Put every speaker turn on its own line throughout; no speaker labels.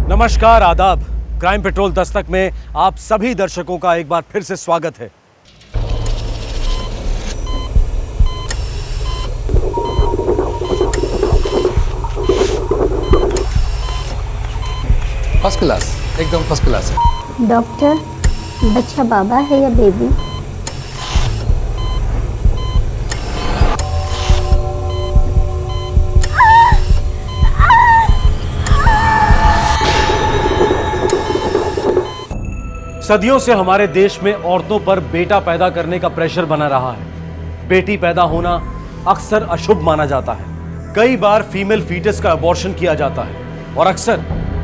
नमस्कार, आदाब। Crime petrol Dastak में आप सभी दर्शकों का एक बार फिर से स्वागत है।
फर्स्ट क्लास, एकदम फर्स्ट क्लास है।
डॉक्टर, बच्चा बाबा है या बेबी?
सदियों से हमारे देश में औरतों पर बेटा पैदा करने का प्रेशर बना रहा है। बेटी पैदा होना अक्सर अशुभ माना जाता है। कई बार फीमेल फीटस का अबॉर्शन किया जाता है और अक्सर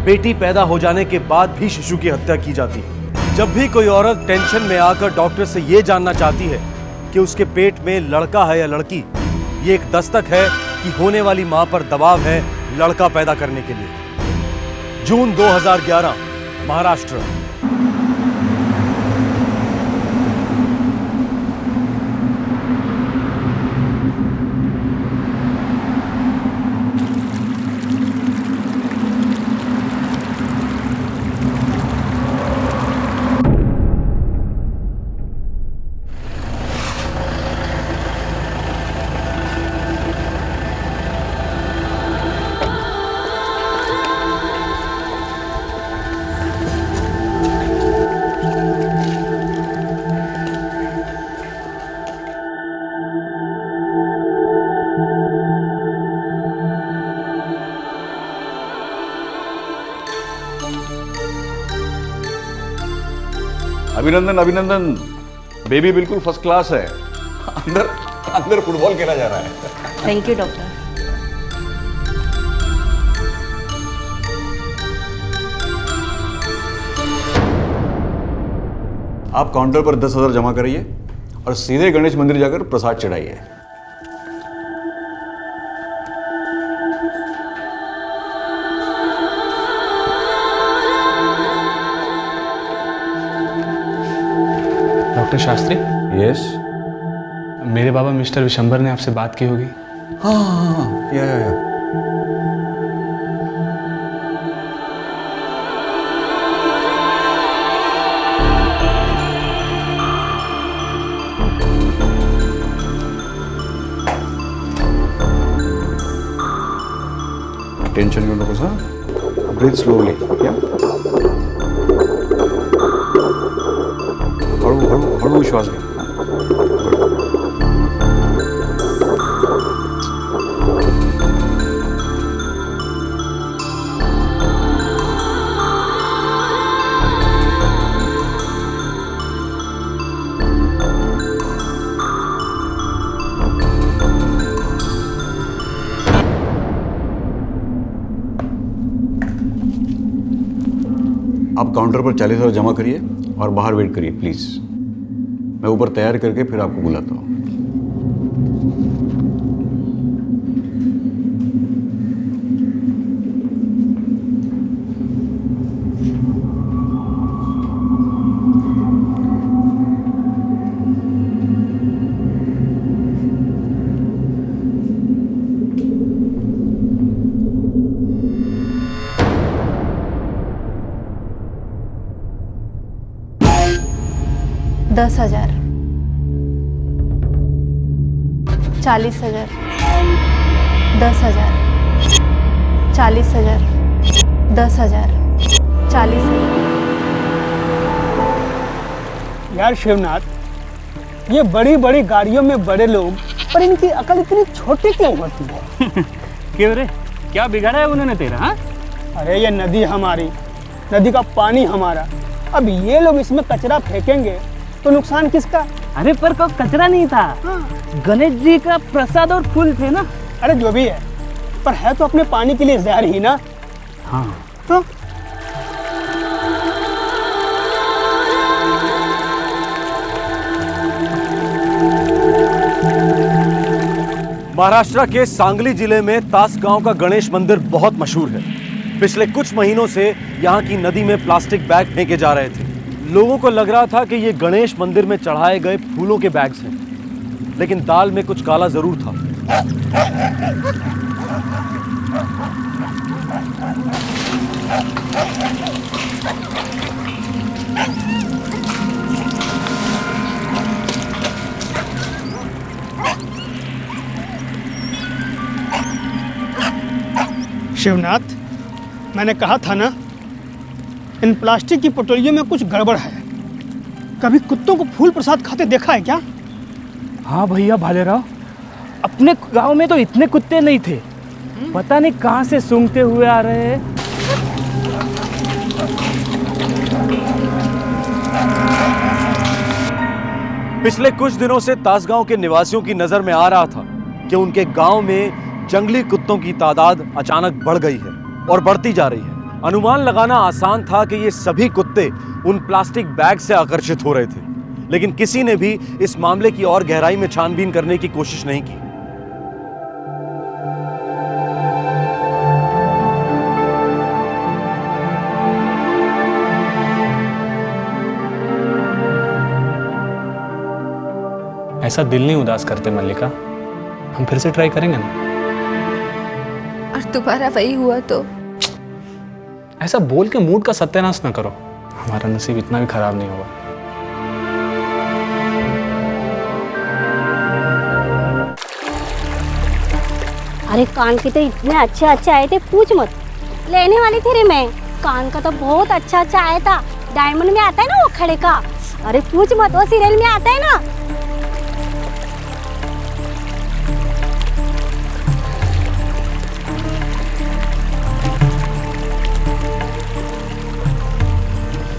बेटी पैदा हो जाने के बाद भी शिशु की हत्या की जाती है। जब भी कोई औरत टेंशन में आकर डॉक्टर से यह जानना चाहती है कि उसके पेट में लड़का है या लड़की, ये एक दस्तक है कि होने वाली मां पर दबाव है लड़का पैदा करने के लिए। जून 2011, महाराष्ट्र।
अभिनंदन अभिनंदन, बेबी बिल्कुल फर्स्ट क्लास है। अंदर अंदर फुटबॉल खेला जा रहा है।
Thank you doctor.
आप काउंटर पर 10,000 जमा करिए और सीधे गणेश मंदिर जाकर प्रसाद चढ़ाइए।
Doctor Shastri,
yes.
मेरे बाबा मिस्टर विशंबर ने आपसे बात की होगी।
हाँ, या। टेंशन घेऊ नकोस हा। ब्रीथ स्लोली, या। हळू श्वास घे। आप काउंटर पर 40,000 जमा करिए और बाहर वेट करिए प्लीज। मैं ऊपर तैयार करके फिर आपको बुलाता हूँ।
दस 10,000, 40,000, 10,000, 40,000, 10,000, 40,000।
यार शिवनाथ, ये बड़ी बड़ी गाड़ियों में बड़े लोग, पर इनकी अकल इतनी छोटी क्यों होती है?
क्यों रे, क्या बिगाड़ा है उन्होंने तेरा? हाँ?
अरे ये नदी हमारी, नदी का पानी हमारा। अब ये लोग इसमें कचरा फेंकेंगे तो नुकसान किसका?
अरे पर को कचरा नहीं था।
हाँ।
गणेश जी का प्रसाद और फूल थे ना।
अरे जो भी है, पर है तो अपने पानी के लिए जहर ही ना।
हाँ
तो
महाराष्ट्र के सांगली जिले में तासगांव का गणेश मंदिर बहुत मशहूर है। पिछले कुछ महीनों से यहाँ की नदी में प्लास्टिक बैग फेंके जा रहे थे। लोगों को लग रहा था कि ये गणेश मंदिर में चढ़ाए गए फूलों के बैग्स हैं, लेकिन दाल में कुछ काला जरूर था।
शिवनाथ, मैंने कहा था ना, इन प्लास्टिक की पोटलियों में कुछ गड़बड़ है। कभी कुत्तों को फूल प्रसाद खाते देखा है क्या?
हाँ भैया भालेराव, अपने गांव में तो इतने कुत्ते नहीं थे, पता नहीं कहाँ से सूंघते हुए आ रहे हैं।
पिछले कुछ दिनों से तासगांव के निवासियों की नजर में आ रहा था कि उनके गांव में जंगली कुत्तों की तादाद अचानक बढ़ गई है और बढ़ती जा रही है। अनुमान लगाना आसान था कि ये सभी कुत्ते उन प्लास्टिक बैग से आकर्षित हो रहे थे, लेकिन किसी ने भी इस मामले की और गहराई में छानबीन करने की कोशिश नहीं की।
ऐसा दिल नहीं उदास करते मल्लिका, हम फिर से ट्राई करेंगे ना।
और दोबारा वही हुआ तो?
ऐसा बोल के मूड का सत्यानाश ना करो, हमारा नसीब इतना भी खराब नहीं होगा।
अरे कान के तो इतने अच्छे अच्छे आए थे, पूछ मत। लेने वाली थी रे मैं। कान का तो बहुत अच्छा अच्छा आया था, डायमंड में आता है ना वो खड़े का। अरे पूछ मत, वो सीरियल में आता है ना।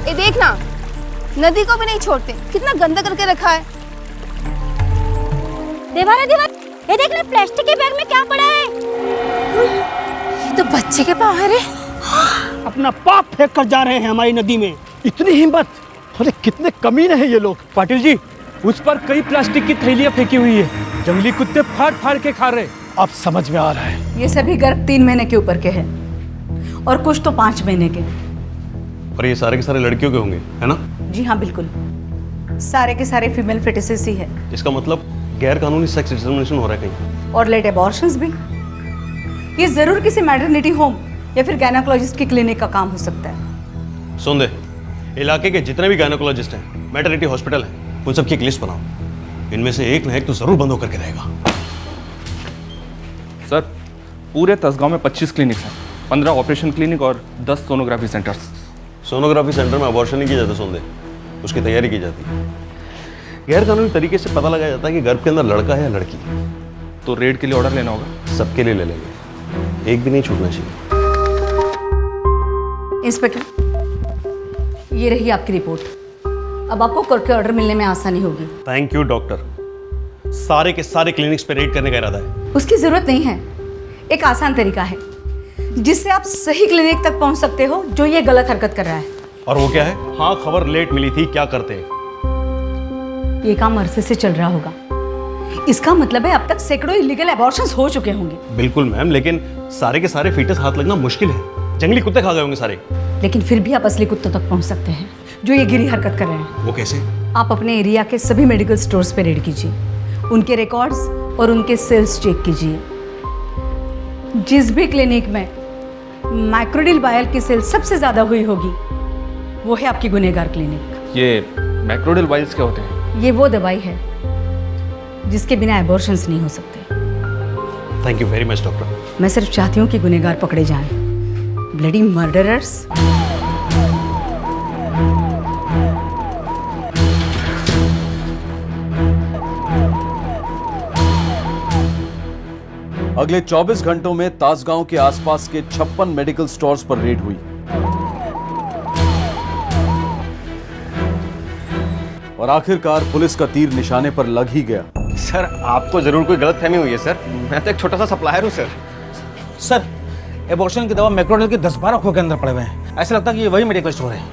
ये देखना, नदी को भी नहीं छोड़ते, कितना गंदा करके रखा है।
देवारा देवार, ये देख ले प्लास्टिक के बैग में क्या पड़ा है।
ये तो बच्चे के पाँव है रे।
अपना पाप फेंक कर जा रहे हैं हमारी नदी में।
इतनी हिम्मत! अरे कितने कमीने हैं ये लोग।
पाटिल जी, उस पर कई प्लास्टिक की थैलियां फेंकी हुई है, जंगली कुत्ते फाड़ फाड़ के खा रहे।
अब समझ में आ रहा है।
ये सभी गर्भ 3 महीने के ऊपर के हैं और कुछ तो 5 महीने के।
और ये सारे के सारे लड़कियों के होंगे, है ना?
जी हाँ, बिल्कुल, सारे के सारे फीमेल फेटिसेस ही है।
इसका मतलब गैर कानूनी सेक्स डिस्क्रिमिनेशन हो रहा है कहीं।
और लेट एबॉर्शंस भी। ये जरूर किसी मैटरनिटी होम या फिर गायनेकोलॉजिस्ट की क्लिनिक का काम हो सकता है।
सुन दे, इलाके के जितने भी गायनेकोलॉजिस्ट हैं, मैटरनिटी हॉस्पिटल हैं, उन सब की एक लिस्ट बनाओ। इनमें से एक ना एक तो जरूर बंद होकर के रहेगा।
सर, पूरे तसगांव में 25 क्लिनिक्स हैं, 15 ऑपरेशन क्लिनिक और 10 सोनोग्राफी सेंटर्स।
सोनोग्राफी सेंटर में अबॉर्शन नहीं किया जाता, सुन दे, उसकी तैयारी की जाती है। गैर कानूनी तरीके से पता लगाया जाता है कि गर्भ के अंदर लड़का है या लड़की।
तो रेड के लिए ऑर्डर लेना होगा?
सबके लिए ले लेंगे, एक भी नहीं छूटना चाहिए।
इंस्पेक्टर, ये रही आपकी रिपोर्ट। अब आपको कोर्ट के ऑर्डर मिलने में आसानी होगी।
Thank you doctor. सारे के सारे क्लिनिक्स पे रेड करने का इरादा है।
उसकी जरूरत नहीं है, एक आसान तरीका है जिससे आप सही क्लिनिक तक पहुंच सकते हो जो ये गलत हरकत कर रहा है।
और वो क्या है? हाँ, खबर लेट मिली थी, क्या करते हैं?
ये काम अरसे से चल रहा होगा, इसका मतलब है अब तक सैकड़ों इलीगल एबॉर्शंस हो चुके होंगे।
बिल्कुल मैम, लेकिन सारे के सारे फीटस हाथ लगना मुश्किल है। जंगली कुत्ते खा गए होंगे सारे।
लेकिन फिर भी आप असली कुत्तों तक पहुंच सकते हैं जो ये गिरी हरकत कर रहे हैं।
वो कैसे?
आप अपने एरिया के सभी मेडिकल स्टोर्स पे रेड कीजिए, उनके रिकॉर्ड्स और उनके सेल्स चेक कीजिए। जिस भी क्लिनिक में माइक्रोडिल बायल की सेल सबसे ज्यादा हुई होगी वो है आपकी गुनहगार क्लिनिक।
ये मैक्रोडिल वाइल्स क्या होते हैं?
ये वो दवाई है जिसके बिना एबॉर्शंस नहीं हो सकते।
Thank you very much doctor.
मैं सिर्फ चाहती हूँ कि गुनहगार पकड़े जाएं। Bloody murderers.
अगले 24 घंटों में तासगांव के आसपास के 56 मेडिकल स्टोर्स पर रेड हुई और आखिरकार पुलिस का तीर निशाने पर लग ही गया।
सर, आपको जरूर कोई गलतफहमी हुई है सर। मैं तो एक छोटा सा सप्लायर हूँ सर।
सर, एबॉर्शन की दवा मैक्रोडिल के 10-12 खोखे के अंदर पड़े हुए हैं। ऐसा लगता है कि ये वही मेडिकल स्टोर है।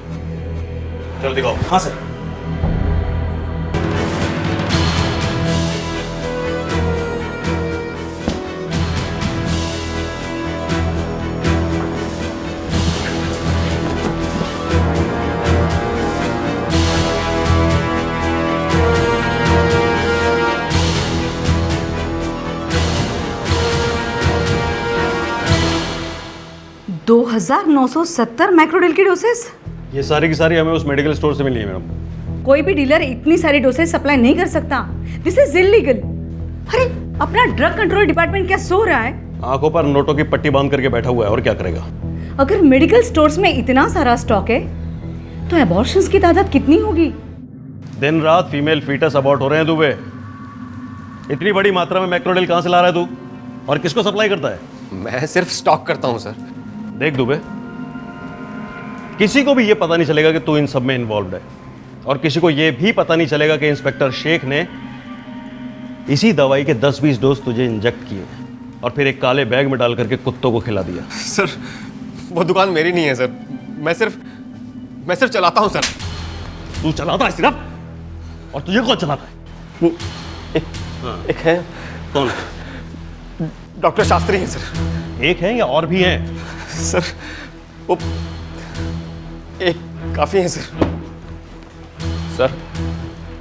चलो दिखाओ।
हाँ सर।
दो 2,970 मैक्रोडिल की डोसेस।
ये सारी की सारी हमें उस मेडिकल स्टोर से मिली है मैडम।
कोई भी डीलर इतनी सारी डोसेज सप्लाई नहीं कर सकता। This is illegal. अरे अपना ड्रग कंट्रोल डिपार्टमेंट क्या सो रहा है?
आंखों पर नोटों की पट्टी बांध करके बैठा हुआ है, और क्या करेगा?
अगर मेडिकल स्टोर्स में इतना सारा स्टॉक है तो एबॉर्शंस की तादाद कितनी होगी?
दिन रात फीमेल फीटस अबॉर्ट हो रहे हैं दुबे। इतनी बड़ी मात्रा में मैक्रोडेल कहां से ला रहा है तू, और किसको सप्लाई करता है?
मैं सिर्फ स्टॉक करता हूं सर।
देख दुबे, किसी को भी यह पता नहीं चलेगा कि तू इन सब में इन्वॉल्व है, और किसी को यह भी पता नहीं चलेगा कि इंस्पेक्टर शेख ने इसी दवाई के 10-20 डोज तुझे इंजेक्ट किए और फिर एक काले बैग में डाल करके कुत्तों को खिला दिया।
सर वो दुकान मेरी नहीं है सर, मैं सिर्फ चलाता हूं सर।
तू चलाता है सिर्फ, और तुझे कौन चलाता है?
एक है।
कौन?
डॉक्टर शास्त्री हैं सर।
एक है या और भी हैं?
सर वो एक काफी है sir.
Sir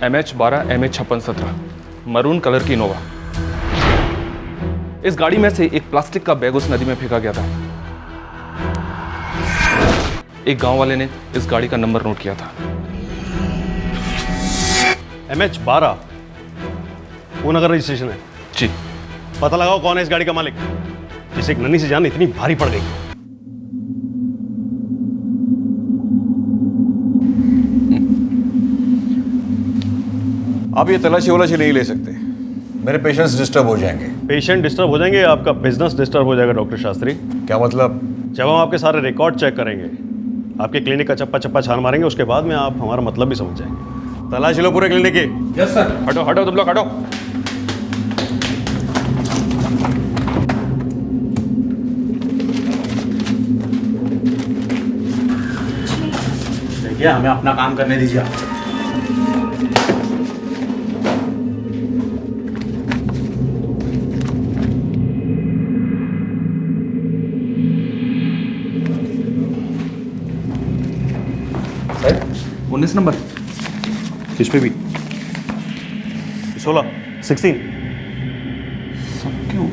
MH12 MH5617 maroon colour की इनोवा। इस गाड़ी में से एक प्लास्टिक का बैग उस नदी में फेंका गया था। एक गांव वाले ने इस गाड़ी का नंबर नोट किया था।
MH12 पूनगर रजिस्ट्रेशन है।
जी।
पता लगाओ कौन है इस गाड़ी का मालिक, जिसे एक नन्ही सी जान इतनी भारी पड़ गई।
आप ये तलाशी वलाशी नहीं ले सकते, मेरे पेशेंट्स डिस्टर्ब हो जाएंगे।
पेशेंट डिस्टर्ब हो जाएंगे, आपका बिजनेस डिस्टर्ब हो जाएगा डॉक्टर शास्त्री।
क्या मतलब?
जब हम आपके सारे रिकॉर्ड चेक करेंगे, आपके क्लिनिक का चप्पा चप्पा छान मारेंगे, उसके बाद में आप हमारा मतलब भी समझ जाएंगे। तलाशी लो पूरे क्लिनिक की।
Yes sir. हटो हटो तुम लोग हटो।
देखिए हमें अपना काम करने दीजिए।
Sir 19 number.
किस पे भी 16 16
क्यों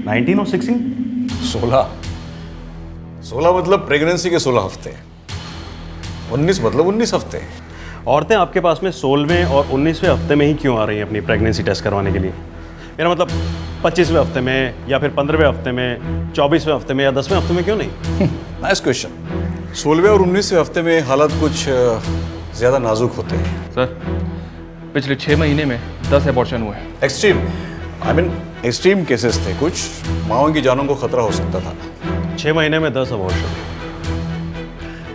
19 और 16?
16 मतलब प्रेगनेंसी के 16 हफ्ते, 19 मतलब 19 हफ्ते।
औरतें आपके पास में 16वें और 19वें हफ्ते में ही क्यों आ रही हैं अपनी प्रेगनेंसी टेस्ट करवाने के लिए? मेरा मतलब 25वें हफ्ते में या फिर 15वें हफ्ते में, 24वें हफ्ते में या 10वें हफ्ते में क्यों नहीं?
Nice question. 16वें और 19वें हफ्ते में हालात कुछ ज़्यादा नाजुक होते हैं।
सर पिछले 6 महीने में 10 एबॉर्शन हुए।
Extreme, I mean extreme cases थे, कुछ माओं की जानों को खतरा हो सकता था।
6 महीने में 10 अबॉर्शन,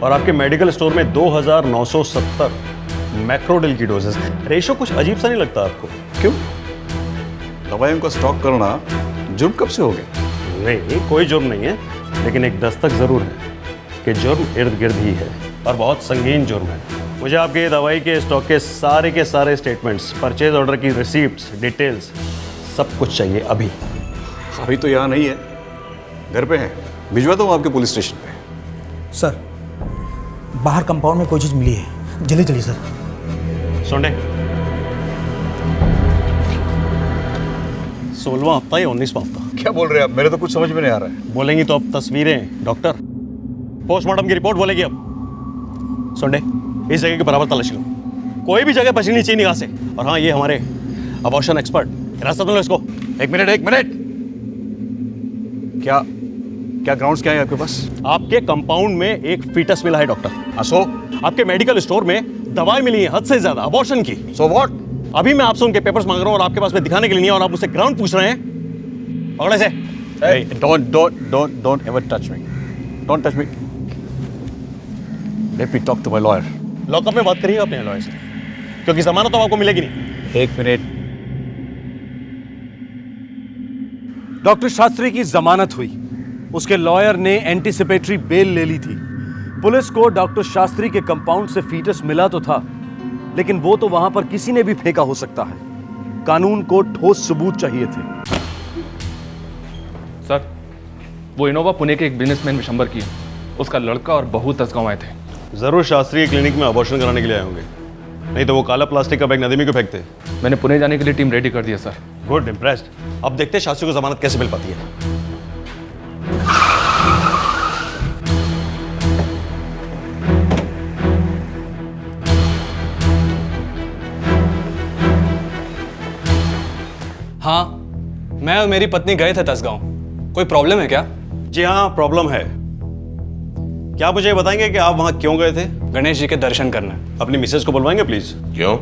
और आपके मेडिकल स्टोर में 2970 मैक्रोडेल की डोजेस। रेशो कुछ अजीब सा नहीं लगता आपको?
क्यों? दवाइयों का स्टॉक करना जुर्म कब से हो गया?
नहीं, कोई जुर्म नहीं है, लेकिन एक दस्तक जरूर है कि जुर्म इर्द गिर्द ही है, और बहुत संगीन जुर्म है। मुझे आपके दवाई के स्टॉक के सारे स्टेटमेंट्स, परचेज ऑर्डर की रिसीप्ट्स, डिटेल्स, सब कुछ चाहिए अभी।
अभी तो यहाँ नहीं है, घर पे है, भिजवाता हूँ आपके पुलिस स्टेशन पे।
सर बाहर कंपाउंड में कोई चीज़ मिली है, जल्दी चलिए सर।
सोंडे 16वां हफ्ता या 19वां हफ्ता?
क्या बोल रहे हैं आप? मेरे तो कुछ समझ में नहीं आ रहा है।
बोलेंगी तो अब तस्वीरें डॉक्टर, पोस्टमार्टम की रिपोर्ट बोलेगी अब। सोंडे इस जगह के बराबर तलाशी लो, कोई भी जगह बचनी नहीं चाहिए निगाह से। और हाँ, ये हमारे अबॉर्शन एक्सपर्ट, रास्ता दो इसको।
एक मिनट। क्या ग्राउंड्स क्या है आपके पास?
आपके कंपाउंड में एक फीटस मिला है डॉक्टर।
असो
आपके मेडिकल स्टोर में दवाई मिली है हद से ज्यादा अबॉर्शन की।
So what?
अभी मैं आपसे उनके पेपर्स मांग रहा हूँ और आपके पास में दिखाने के लिए नहीं है, और आप मुझसे ग्राउंड पूछ रहे हैं। पकड़े से।
Don't ever touch me. Don't touch me. Let me talk to my lawyer.
Lockup में बात करिए अपने लॉयर से, क्योंकि जमानत तो आपको मिलेगी नहीं।
एक मिनट।
डॉक्टर शास्त्री की जमानत हुई, उसके लॉयर ने एंटीसिपेटरी बेल ले ली थी। पुलिस को डॉक्टर शास्त्री के कंपाउंड से फीटस मिला तो था, लेकिन वो तो वहां पर किसी ने भी फेंका हो सकता है। कानून को ठोस सबूत चाहिए थे।
सर वो इनोवा पुणे के एक बिजनेसमैन विशंबर की है, उसका लड़का और बहू तसगांव आए थे।
जरूर शास्त्रीय क्लिनिक में अबॉर्शन कराने के लिए आए होंगे, नहीं तो वो काला प्लास्टिक का बैग नदी में क्यों फेंकते?
मैंने पुणे जाने के लिए टीम रेडी कर दिया सर।
Good, impressed. अब देखते हैं शास्त्री को जमानत कैसे मिल पाती है।
हाँ, मैं
और मेरी पत्नी गए थे तसगांव। कोई प्रॉब्लम है क्या?
जी हाँ, प्रॉब्लम है। क्या आप मुझे ये बताएंगे कि आप वहाँ क्यों गए थे?
गणेश जी के दर्शन करने।
अपनी मिसेज को बुलवाएंगे प्लीज।
क्यों?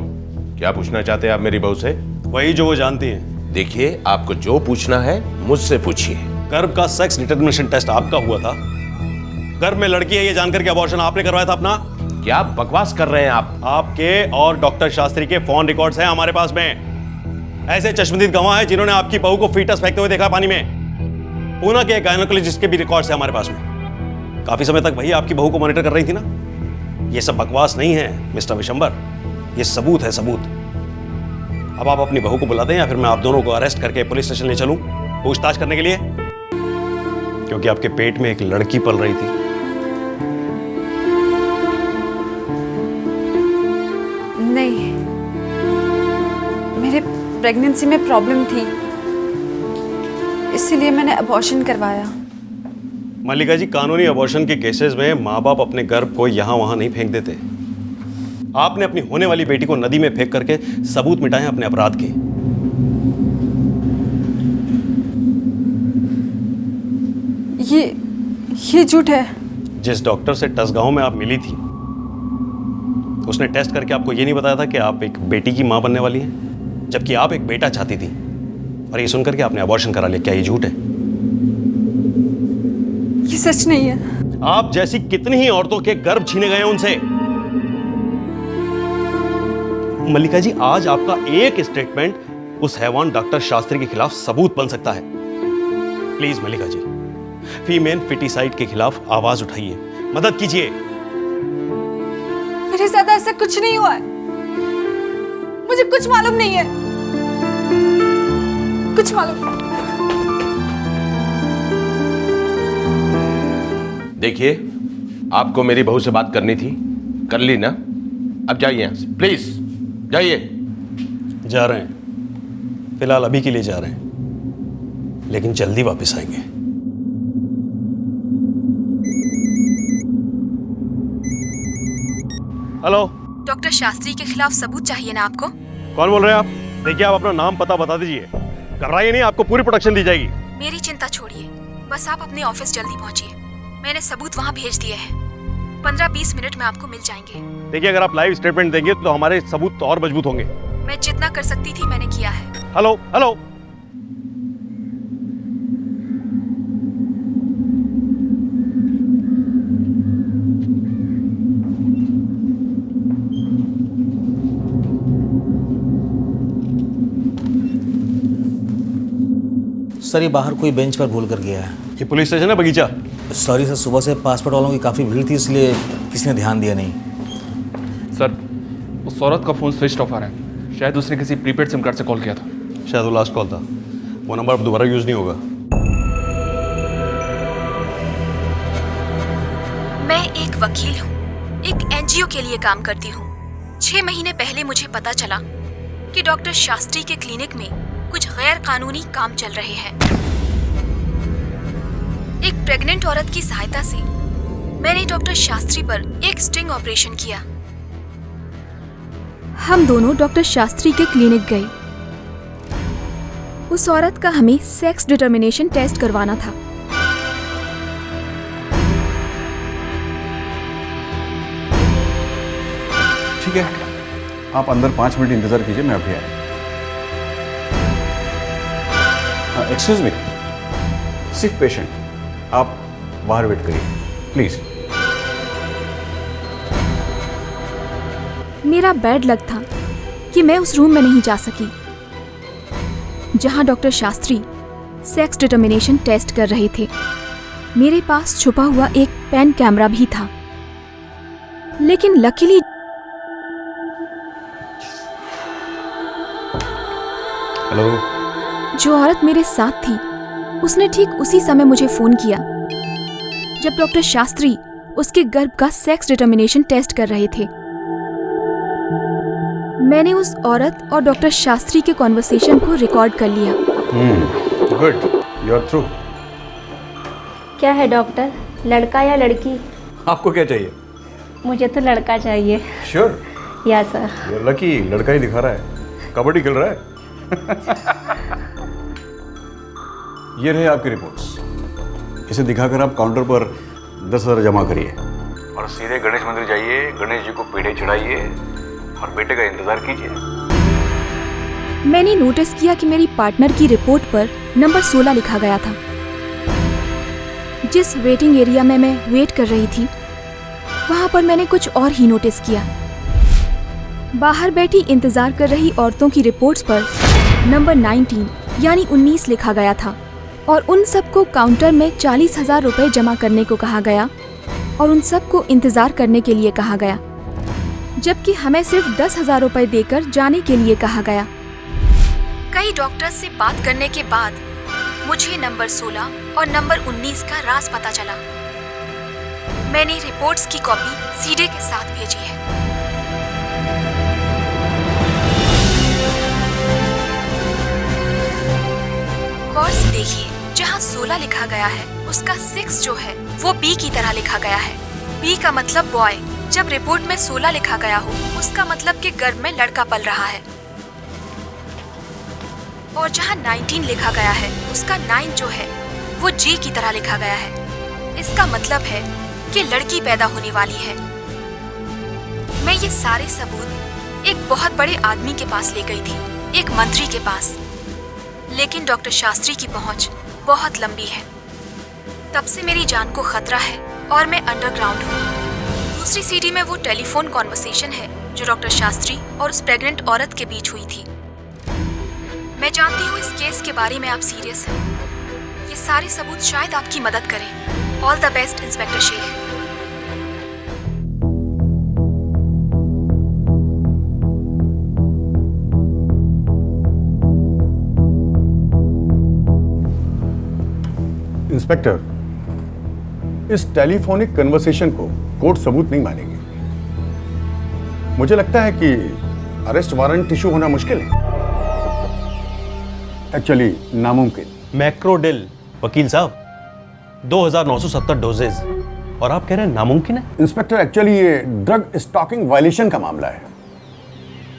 क्या पूछना चाहते हैं आप मेरी बहू से?
वही जो वो जानती हैं।
देखिए, आपको जो पूछना है मुझसे पूछिए।
गर्भ का सेक्स डिटर्मिनेशन टेस्ट आपका हुआ था। गर्भ में लड़की है ये जानकर के अबॉर्शन आपने करवाया था अपना।
क्या बकवास कर रहे हैं आप?
आपके और डॉक्टर शास्त्री के फोन रिकॉर्ड्स हैं हमारे पास में। ऐसे चश्मदीद गवाह हैं जिन्होंने आपकी बहू को फीटस फेंकते हुए देखा पानी में। पूना के गायनोकोलॉजिस्ट के भी रिकॉर्ड्स हैं हमारे पास में। काफी समय तक वही आपकी बहू को मॉनिटर कर रही थी ना। ये सब बकवास नहीं है मिस्टर विशंबर, ये सबूत है, सबूत। अब आप अपनी बहू को बुला दें या फिर मैं आप दोनों को अरेस्ट करके पुलिस स्टेशन ले चलूं पूछताछ करने के लिए, क्योंकि आपके पेट में एक लड़की पल रही थी।
नहीं, मेरे प्रेगनेंसी में प्रॉब्लम थी, इसीलिए मैंने अबॉर्शन करवाया।
मल्लिका जी, कानूनी अबॉर्शन के केसेस में माँ बाप अपने गर्भ को यहां वहां नहीं फेंक देते। आपने अपनी होने वाली बेटी को नदी में फेंक करके सबूत मिटाए अपने अपराध के।
ये झूठ है।
जिस डॉक्टर से टसगांव में आप मिली थी उसने टेस्ट करके आपको ये नहीं बताया था कि आप एक बेटी की मां बनने वाली हैं, जबकि आप एक बेटा चाहती थी, और ये सुनकर के आपने अबॉर्शन करा लिया। क्या ये झूठ है?
ये सच नहीं है।
आप जैसी कितनी ही औरतों के गर्भ छीने गए हैं उनसे। मल्लिका जी, आज आपका एक स्टेटमेंट उस हैवान डॉक्टर शास्त्री के खिलाफ सबूत बन सकता है। Please Mallika ji, female foeticide के खिलाफ आवाज उठाइए, मदद कीजिए।
मेरे साथ ऐसा कुछ नहीं हुआ है, मुझे कुछ मालूम नहीं है, कुछ मालूम नहीं।
देखिए, आपको मेरी बहू से बात करनी थी, कर ली ना। अब जाइए यहाँ से, प्लीज जाइए।
जा रहे हैं, फिलहाल अभी के लिए जा रहे हैं, लेकिन जल्दी वापस आएंगे। हेलो,
डॉक्टर शास्त्री के खिलाफ सबूत चाहिए ना आपको?
कौन बोल रहे हैं आप? देखिए, आप अपना नाम पता बता दीजिए। घबराइए नहीं, आपको पूरी प्रोटेक्शन दी जाएगी।
मेरी चिंता छोड़िए, बस आप अपने ऑफिस जल्दी पहुंचिए। मैंने सबूत वहां भेज दिए हैं, 15-20 मिनट में आपको मिल जाएंगे।
देखिए, अगर आप लाइव स्टेटमेंट देंगे तो हमारे सबूत तो और मजबूत होंगे।
मैं जितना कर सकती थी मैंने किया है।
हेलो हेलो,
सर, ये बाहर कोई बेंच पर भूल कर गया है।
ये पुलिस स्टेशन है बगीचा?
सॉरी सर, सुबह से पासपोर्ट वालों की काफ़ी भीड़ थी, इसलिए किसी ने ध्यान दिया नहीं।
सर, उस औरत का फ़ोन स्विच ऑफ आ रहा है। शायद उसने किसी प्रीपेड सिम कार्ड से कॉल किया था।
शायद वो लास्ट कॉल था। वो नंबर अब दोबारा यूज नहीं होगा।
मैं एक वकील हूँ, एक एनजीओ के लिए काम करती हूँ। 6 महीने पहले मुझे पता चला कि डॉक्टर शास्त्री के क्लिनिक में कुछ गैर कानूनी काम चल रहे हैं। एक प्रेग्नेंट औरत की सहायता से मैंने डॉक्टर शास्त्री पर एक स्टिंग ऑपरेशन किया। हम दोनों डॉक्टर शास्त्री के क्लिनिक गए। उस औरत का हमें सेक्स डिटर्मिनेशन टेस्ट करवाना था।
ठीक है, आप अंदर 5 मिनट इंतजार कीजिए, मैं अभी आया। एक्सक्यूज मी, सिक पेशेंट, आप बाहर वेट करिए प्लीज।
मेरा बैड लक था कि मैं उस रूम में नहीं जा सकी जहां doctor Shastri sex determination test कर रहे थे। मेरे पास छुपा हुआ एक पेन कैमरा भी था, लेकिन लकीली
हेलो,
जो औरत मेरे साथ थी उसने ठीक उसी समय मुझे फोन किया जब डॉक्टर शास्त्री उसके गर्भ का सेक्स डिटर्मिनेशन टेस्ट कर रहे थे। मैंने उस औरत और डॉक्टर शास्त्री के कॉन्वर्सेशन को रिकॉर्ड कर लिया।
Good, you are through.
क्या है डॉक्टर, लड़का या लड़की?
आपको क्या चाहिए?
मुझे तो लड़का चाहिए।
श्योर?
या सर।
ये लकी लड़का ही दिखा रहा है, कबड्डी खेल रहा है। ये रहे आपकी रिपोर्ट्स। इसे दिखाकर आप काउंटर पर 10,000 जमा करिए और सीधे गणेश मंदिर जाइए, गणेश जी को पेड़े चढ़ाइए और बेटे का इंतजार कीजिए।
मैंने नोटिस किया कि मेरी पार्टनर की रिपोर्ट पर नंबर 16 लिखा गया था। जिस वेटिंग एरिया में मैं वेट कर रही थी, वहाँ पर मैंने कुछ और ही नोटिस किया। बाहर बैठी इंतजार कर रही औरतों की रिपोर्ट्स पर नंबर 19 यानी 19 लिखा गया था और उन सबको काउंटर में 40,000 रुपए जमा करने को कहा गया और उन सबको इंतजार करने के लिए कहा गया, जबकि हमें सिर्फ 10,000 रुपए देकर जाने के लिए कहा गया। कई डॉक्टर्स से बात करने के बाद मुझे नंबर 16 और नंबर 19 का राज पता चला। मैंने रिपोर्ट्स की कॉपी सीडे के साथ भेजी है। गौर से देखिए, जहाँ 16 लिखा गया है उसका 6 जो है वो बी की तरह लिखा गया है। बी का मतलब बॉय। जब रिपोर्ट में 16 लिखा गया हो उसका मतलब कि गर्भ में लड़का पल रहा है। और जहाँ 19 लिखा गया है उसका 9 जो है वो जी की तरह लिखा गया है। इसका मतलब है कि लड़की पैदा होने वाली है। मैं ये सारे सबूत एक बहुत बड़े आदमी के पास ले गई थी, एक मंत्री के पास, लेकिन डॉक्टर शास्त्री की पहुंच बहुत लंबी है। तब से मेरी जान को खतरा है और मैं अंडरग्राउंड हूँ। दूसरी सीडी में वो टेलीफोन कॉन्वर्सेशन है जो डॉक्टर शास्त्री और उस प्रेग्नेंट औरत के बीच हुई थी। मैं जानती हूँ इस केस के बारे में आप सीरियस हैं। ये सारे सबूत शायद आपकी मदद करें। All the best inspector Sheikh.
Inspector, इस टेलीफोनिक कन्वर्सेशन को कोर्ट सबूत नहीं मानेगी। मुझे लगता है कि अरेस्ट वारंट इशू होना मुश्किल है, एक्चुअली नामुमकिन।
मैक्रोडेल वकील साहब, 2,970 डोजेज और आप कह रहे हैं नामुमकिन है?
इंस्पेक्टर, एक्चुअली ये ड्रग स्टॉकिंग वायलेशन का मामला है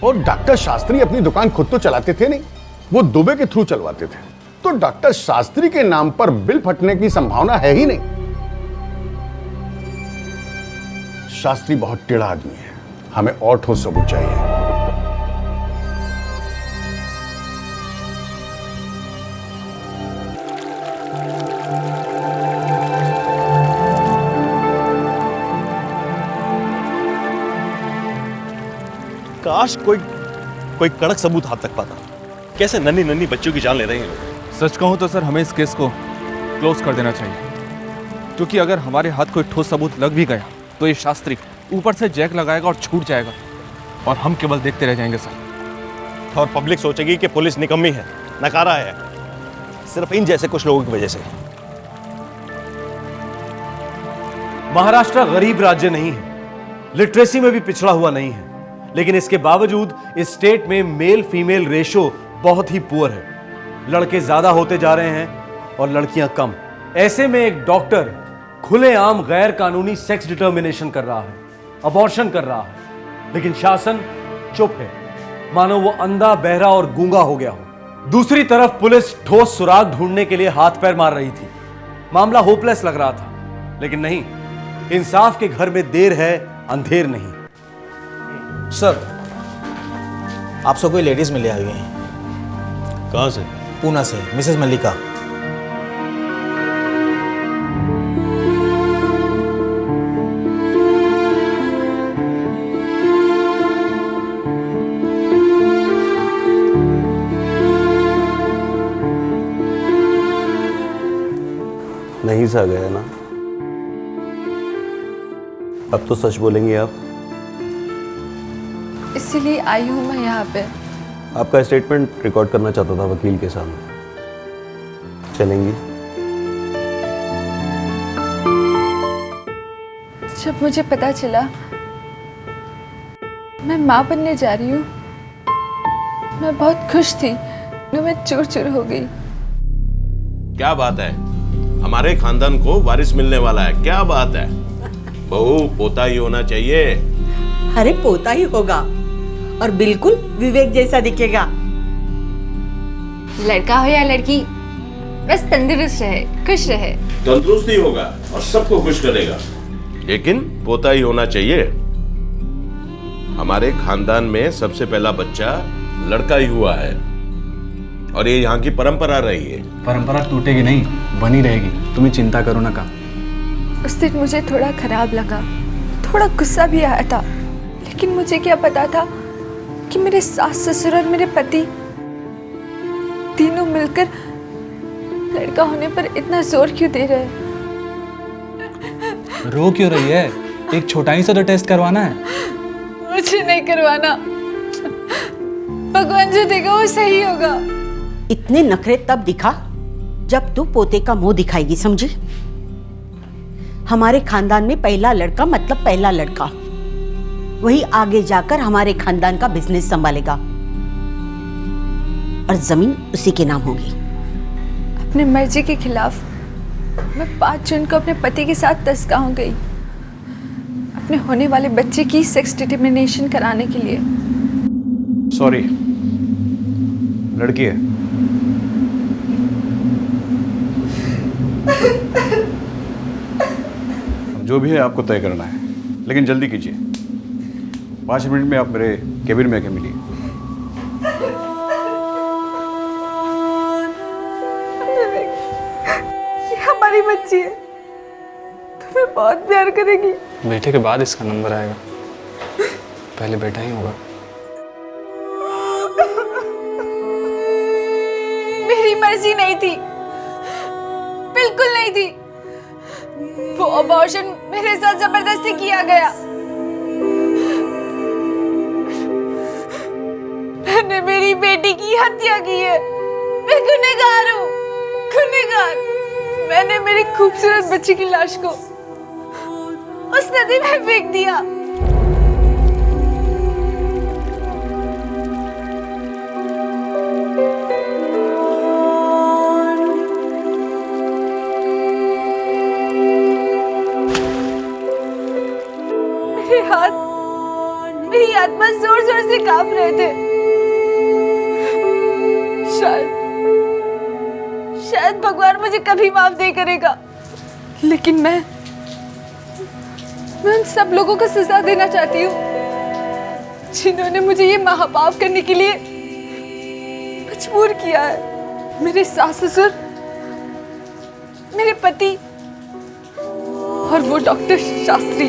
और डॉक्टर शास्त्री अपनी दुकान खुद तो चलाते थे नहीं, वो दुबे के थ्रू चलवाते थे। तो डॉक्टर शास्त्री के नाम पर बिल फटने की संभावना है ही नहीं। शास्त्री बहुत टेढ़ा आदमी है, हमें और ठोस सबूत चाहिए।
काश कोई कड़क सबूत हाथ तक पाता। कैसे नन्ही नन्ही बच्चों की जान ले रहे हैं लोग।
सच कहूँ तो सर, हमें इस केस को क्लोज कर देना चाहिए, क्योंकि अगर हमारे हाथ कोई ठोस सबूत लग भी गया तो ये शास्त्री ऊपर से जैक लगाएगा और छूट जाएगा और हम केवल देखते रह जाएंगे सर।
और पब्लिक सोचेगी कि पुलिस निकम्मी है, नकारा है, सिर्फ इन जैसे कुछ लोगों की वजह से।
महाराष्ट्र गरीब राज्य नहीं है, लिटरेसी में भी पिछड़ा हुआ नहीं है, लेकिन इसके बावजूद इस स्टेट में मेल फीमेल रेशो बहुत ही पुअर है। लड़के ज्यादा होते जा रहे हैं और लड़कियां कम। ऐसे में एक डॉक्टर खुलेआम गैर कानूनी सेक्स डिटर्मिनेशन कर रहा है, अबॉर्शन कर रहा है, लेकिन शासन चुप है, मानो वो अंधा, बहरा और गूंगा हो गया हो। दूसरी तरफ पुलिस ठोस सुराग ढूंढने के लिए हाथ पैर मार रही थी। मामला होपलेस लग रहा था, लेकिन नहीं, इंसाफ के घर में देर है, अंधेर नहीं।
सर, आपसे कोई लेडीज मिले आई हुई हैं।
कहाँ से?
पूना से, मिसेस मल्लिका।
नहीं सा गया ना? अब तो सच बोलेंगे आप?
इसीलिए आई हूँ मैं यहाँ पे।
आपका स्टेटमेंट रिकॉर्ड करना चाहता था वकील के सामने। चलेंगी?
जब मुझे पता चला मैं माँ बनने जा रही हूँ, मैं बहुत खुश थी, मैं चूर चूर हो गई।
क्या बात है, हमारे खानदान को वारिस मिलने वाला है, क्या बात है। बहू पोता ही होना चाहिए।
अरे पोता ही होगा और बिल्कुल विवेक जैसा दिखेगा।
लड़का हो या लड़की, बस तंदुरुस्त रहे, खुश रहे।
तंदुरुस्ती होगा और सबको खुश करेगा, लेकिन पोता ही होना चाहिए। हमारे खानदान में सबसे पहला बच्चा लड़का ही हुआ है और ये यहाँ की परंपरा रही है।
परंपरा टूटेगी नहीं, बनी रहेगी, तुम्हें चिंता करो ना का।
उस दिन मुझे थोड़ा खराब लगा, थोड़ा गुस्सा भी आया था, लेकिन मुझे क्या पता था कि मेरे सास ससुर और मेरे पति तीनों मिलकर लड़का होने पर इतना जोर क्यों दे रहे हैं।
रो क्यों रही है? एक छोटा ही सा तो टेस्ट करवाना है।
मुझे नहीं करवाना, भगवान जो देगा वो सही होगा।
इतने नखरे तब दिखा जब तू पोते का मुंह दिखाएगी, समझी? हमारे खानदान में पहला लड़का मतलब पहला लड़का, वही आगे जाकर हमारे खानदान का बिजनेस संभालेगा और जमीन उसी के नाम होगी।
अपने मर्जी के खिलाफ मैं 5 जून को अपने पति के साथ दसगांव गई, अपने होने वाले बच्चे की सेक्स डिटर्मिनेशन कराने के लिए।
सॉरी, लड़की है। जो भी है आपको तय करना है, लेकिन जल्दी कीजिए। 5 मिनट में आप मेरे केबिन में आके मिलिए।
हमारी बच्ची है, तुम्हें बहुत प्यार करेगी।
बेटे के बाद इसका नंबर आएगा, पहले बेटा ही होगा।
मेरी मर्जी नहीं थी, बिल्कुल नहीं थी। वो अबॉर्शन मेरे साथ जबरदस्ती किया गया। मैंने मेरी बेटी की हत्या की है। मैं गुनहगार हूँ, गुनहगार। मैंने मेरी खूबसूरत बच्ची की लाश को उस नदी में फेंक दिया। मेरी आत्मा जोर जोर से कांप रहे थे। शायद भगवान मुझे कभी माफ नहीं करेगा, लेकिन मैं उन सब लोगों को सजा देना चाहती हूँ जिन्होंने मुझे ये महापाप करने के लिए मजबूर किया है। मेरे सास ससुर, मेरे पति और वो डॉक्टर शास्त्री।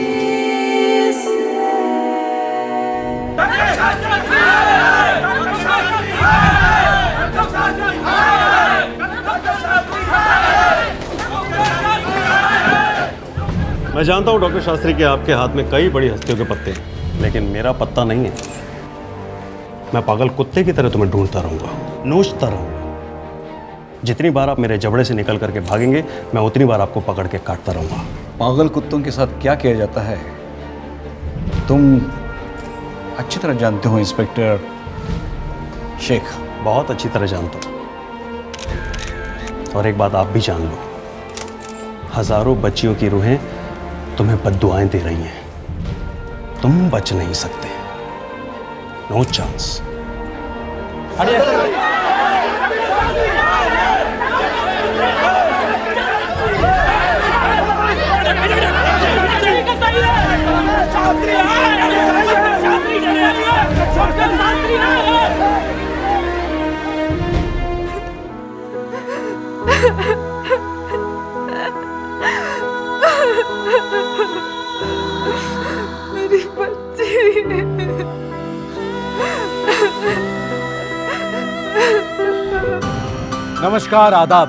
मैं जानता हूँ डॉक्टर शास्त्री के आपके हाथ में कई बड़ी हस्तियों के पत्ते हैं, लेकिन मेरा पत्ता नहीं है। मैं पागल कुत्ते की तरह तुम्हें ढूंढता रहूंगा, नोचता रहूंगा। जितनी बार आप मेरे जबड़े से निकल करके भागेंगे, मैं उतनी बार आपको पकड़ के काटता रहूंगा।
पागल कुत्तों के साथ क्या किया जाता है तुम अच्छी तरह जानते हो इंस्पेक्टर शेख।
बहुत अच्छी तरह जानता हूँ, और एक बात आप भी जान लो, हजारों बच्चियों की रूहें तुम्हें बद्दुआएं दे रही हैं। तुम बच नहीं सकते, नो चांस।
मेरी बच्ची।
नमस्कार, आदाब।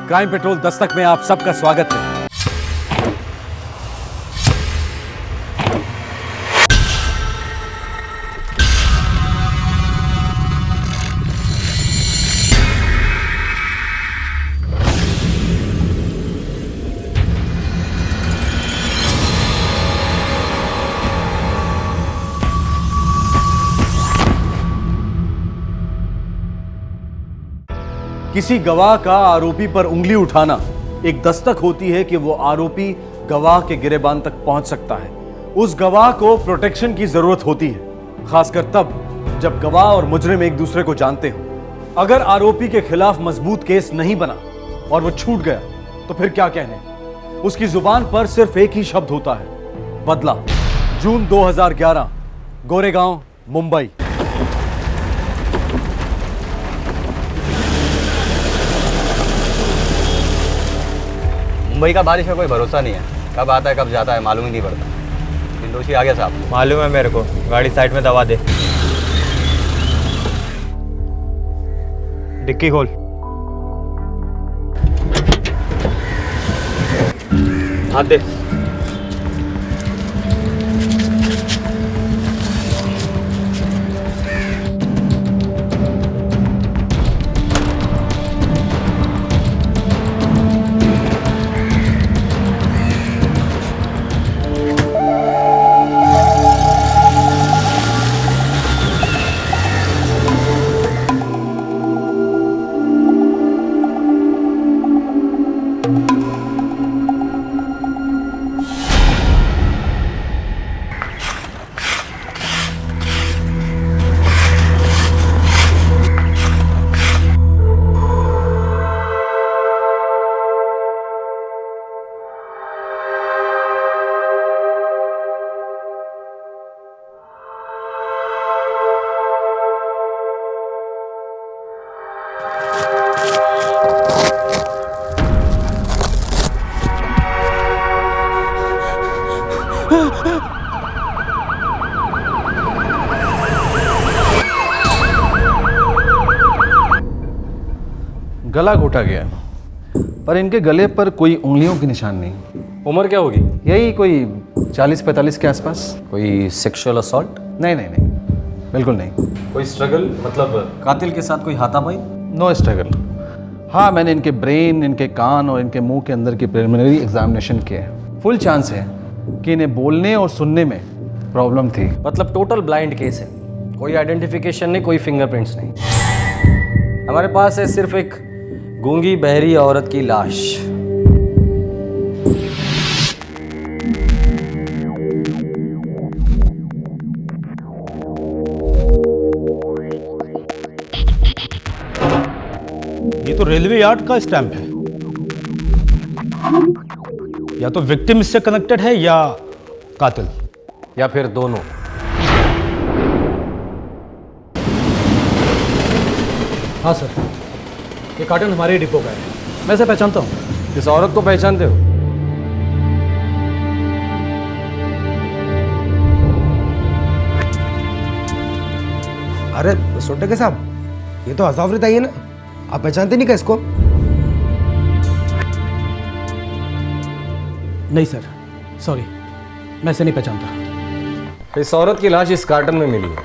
क्राइम पेट्रोल दस्तक में आप सबका स्वागत है। किसी गवाह का आरोपी पर उंगली उठाना एक दस्तक होती है कि वो आरोपी गवाह के गिरेबान तक पहुंच सकता है। उस गवाह को प्रोटेक्शन की जरूरत होती है, खासकर तब जब गवाह और मुजरिम एक दूसरे को जानते हो। अगर आरोपी के खिलाफ मजबूत केस नहीं बना और वो छूट गया तो फिर क्या कहने। उसकी जुबान पर सिर्फ एक ही शब्द होता है, बदला। जून 2011, गोरेगांव, मुंबई।
मुंबई का बारिश का कोई भरोसा नहीं है, कब आता है कब जाता है मालूम ही नहीं पड़ता। दोषी आ गया साहब।
मालूम है मेरे को, गाड़ी साइड में दबा दे। डिक्की खोल। हाथ दे।
गला घोटा गया, पर इनके गले पर कोई उंगलियों के निशान नहीं।
उम्र क्या होगी?
यही कोई 40-45 के आसपास।
कोई सेक्सुअल असॉल्ट?
नहीं नहीं नहीं, बिल्कुल नहीं।
कोई स्ट्रगल, मतलब कातिल के साथ कोई हाथापाई?
No struggle. हाँ, मैंने इनके ब्रेन, इनके कान और इनके मुंह के अंदर की प्रिलिमिनरी एग्जामिनेशन किया है। फुल चांस है कि इन्हें बोलने और सुनने में प्रॉब्लम थी।
मतलब टोटल ब्लाइंड केस है, कोई आइडेंटिफिकेशन नहीं, कोई फिंगरप्रिंट्स नहीं। हमारे पास है सिर्फ एक गूंगी बहरी औरत की लाश।
ये तो रेलवे यार्ड का स्टैंप है। या तो विक्टिम इससे कनेक्टेड है या कातिल,
या फिर दोनों।
हाँ सर, ये कार्टन हमारे डिपो का है। मैं इसे पहचानता हूँ।
इस औरत को पहचानते हो?
अरे सोटे के साहब, ये तो हसाफरित आई है ना, आप पहचानते नहीं क्या इसको?
नहीं सर, सॉरी, मैं इसे नहीं पहचानता।
इस औरत की लाश इस कार्टन में मिली है।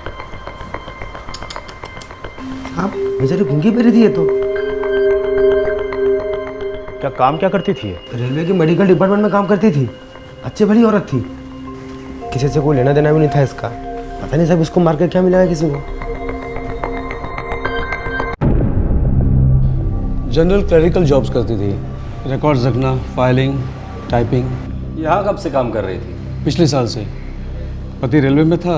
आप बेचारी गूंगी बेरी थी ये तो।
क्या काम क्या करती थी?
रेलवे के मेडिकल डिपार्टमेंट में काम करती थी। अच्छी भली औरत थी, किसी से कोई लेना देना भी नहीं था इसका। पता नहीं साहब इसको मार के क्या मिला है किसी को।
जनरल क्लरिकल जॉब्स करती थी, रिकॉर्ड्स रखना, फाइलिंग, टाइपिंग।
यहाँ कब से काम कर रही थी?
पिछले साल से। पति रेलवे में था,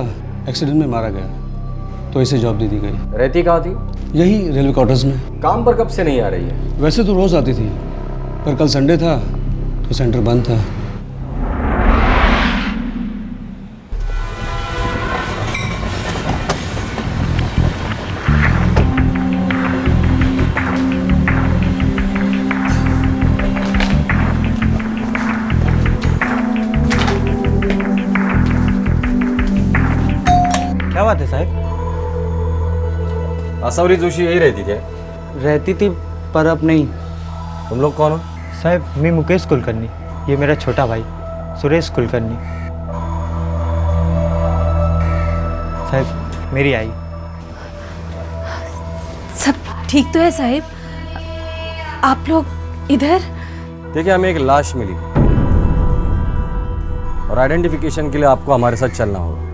एक्सीडेंट में मारा गया, तो इसे जॉब दे दी गई।
रहती कहाँ थी?
यही रेलवे क्वार्टर्स में।
काम पर कब से नहीं आ रही है?
वैसे तो रोज आती थी, पर कल संडे था तो सेंटर बंद था।
क्या बात है साहब?
आसावरी जोशी यही रहती थी?
रहती थी, पर अब नहीं।
तुम लोग कौन हो?
साहब, मैं मुकेश कुलकर्णी, ये मेरा छोटा भाई सुरेश कुलकर्णी। साहब, मेरी आई।
सब ठीक तो है साहिब? आप लोग इधर?
देखिए, हमें एक लाश मिली और आइडेंटिफिकेशन के लिए आपको हमारे साथ चलना होगा।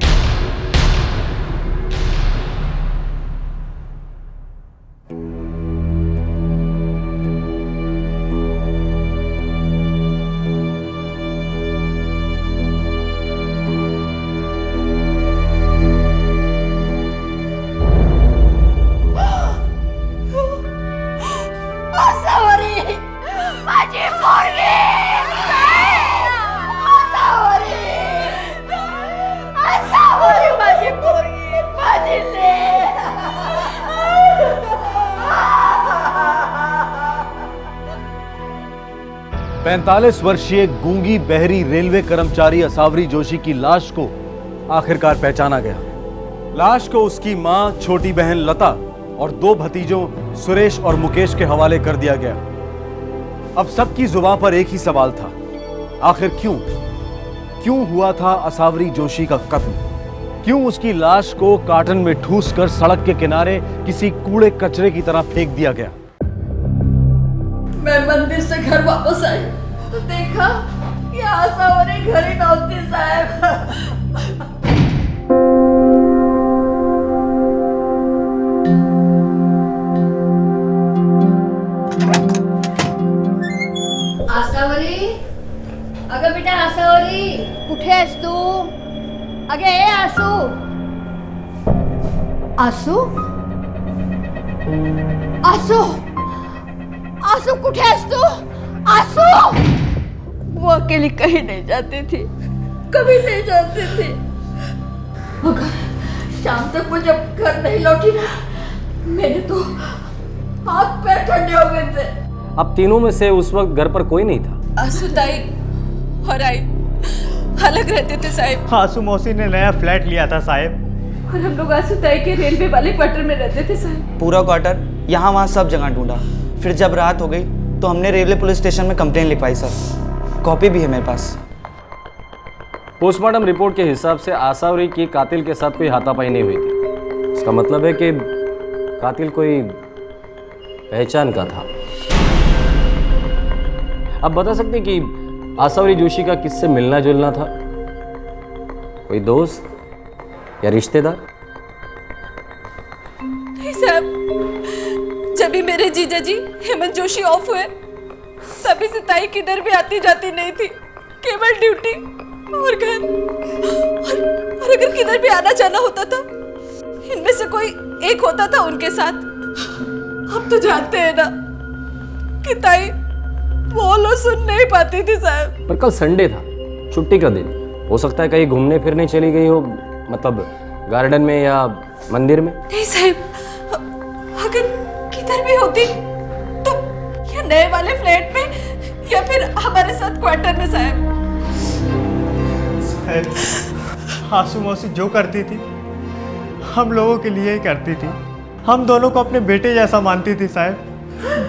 45 वर्षीय गूंगी बहरी रेलवे कर्मचारी असावरी जोशी की लाश को आखिरकार पहचाना गया। लाश को उसकी मां, छोटी बहन लता और 2 भतीजों सुरेश और मुकेश के हवाले कर दिया गया। अब सबकी जुबान पर एक ही सवाल था, आखिर क्यों हुआ था असावरी जोशी का कत्ल? क्यों उसकी लाश को कार्टन में ठूस कर सड़क के किनारे किसी कूड़े कचरे की तरह फेंक दिया गया?
मैं मंदिर से घर वापस आई तो देखा कि आसावरी घर ही नौकती साहब।
आसावरी, अगं बेटा आसावरी, कुठे आहेस तू? अगे ए आसू, आसू, आसू, आसू कुठे आहेस तू? आसू!
वो अकेली कहीं नहीं जाती थी, कभी नहीं जाती थी, मगर शाम तक वो जब घर नहीं लौटी ना, मेरे तो हाथ पैर ठंडे हो गए थे।
अब तीनों में से उस वक्त घर पर कोई नहीं था।
आसू ताई और आई अलग रहते थे साहब।
आसू मौसी ने नया फ्लैट लिया था साहब।
और हम लोग आसू ताई के रेलवे वाले क्वार्टर में रहते थे साहब।
पूरा क्वार्टर यहाँ वहाँ सब जगह ढूंढा, फिर जब रात हो गई तो हमने रेलवे पुलिस स्टेशन में कंप्लेन लिखवाई सर, कॉपी भी है मेरे पास।
पोस्टमार्टम रिपोर्ट के हिसाब से आसावरी की कातिल के साथ कोई हाथापाई नहीं हुई थी। इसका मतलब है कि कातिल कोई पहचान का था। अब बता सकते कि आसावरी जोशी का किससे मिलना जुलना था? कोई दोस्त या रिश्तेदार?
नहीं साहब, जब भी मेरे जीजा जी हेमंत जोशी ऑफ हुए तभी से ताई किधर भी आती जाती नहीं थी, केवल ड्यूटी और घर। और अगर किधर भी आना जाना होता था इनमें से कोई एक होता था उनके साथ। हम तो जानते हैं ना कि ताई बोलो सुन नहीं पाती थी साहब।
पर कल संडे था, छुट्टी का दिन, हो सकता है कहीं घूमने फिरने चली गई हो, मतलब गार्डन में या मंदिर में।
नहीं साहब, अगर किधर भी होती तो या नए वाले फ्लैट में या फिर हमारे साथ क्वार्टर में साहब।
आसू मौसी जो करती थी हम लोगों के लिए ही करती थी। हम दोनों को अपने बेटे जैसा मानती थी साहब।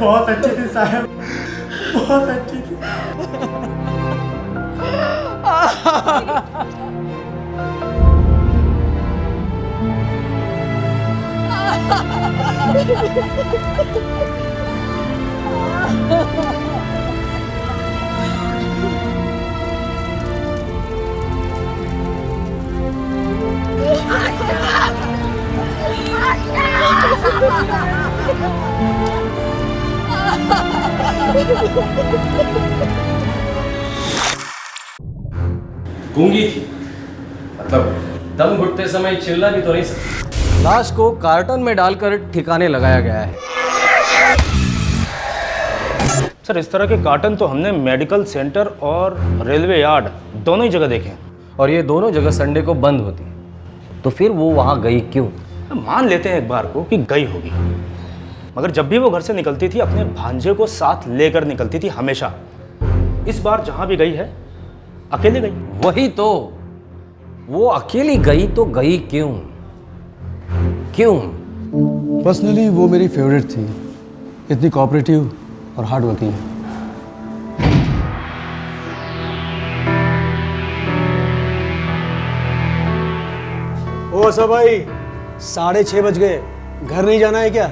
बहुत अच्छी थी साहब, बहुत अच्छी थी।
गूंगी थी, मतलब दम घुटते समय चिल्ला भी तो नहीं सकती। लाश को कार्टन में डालकर ठिकाने लगाया गया है।
सर इस तरह के कार्टन तो हमने मेडिकल सेंटर और रेलवे यार्ड दोनों ही जगह देखे हैं,
और ये दोनों जगह संडे को बंद होती है, तो फिर वो वहां गई क्यों?
मान लेते हैं एक बार को कि गई होगी, मगर जब भी वो घर से निकलती थी अपने भांजे को साथ लेकर निकलती थी हमेशा। इस बार जहां भी गई है अकेले गई।
वही तो, वो अकेली गई तो गई क्यों?
पर्सनली वो मेरी फेवरेट थी, इतनी कोऑपरेटिव और हार्ड वर्किंग।
ओ सब भाई, 6:30 बज गए, घर नहीं जाना है क्या?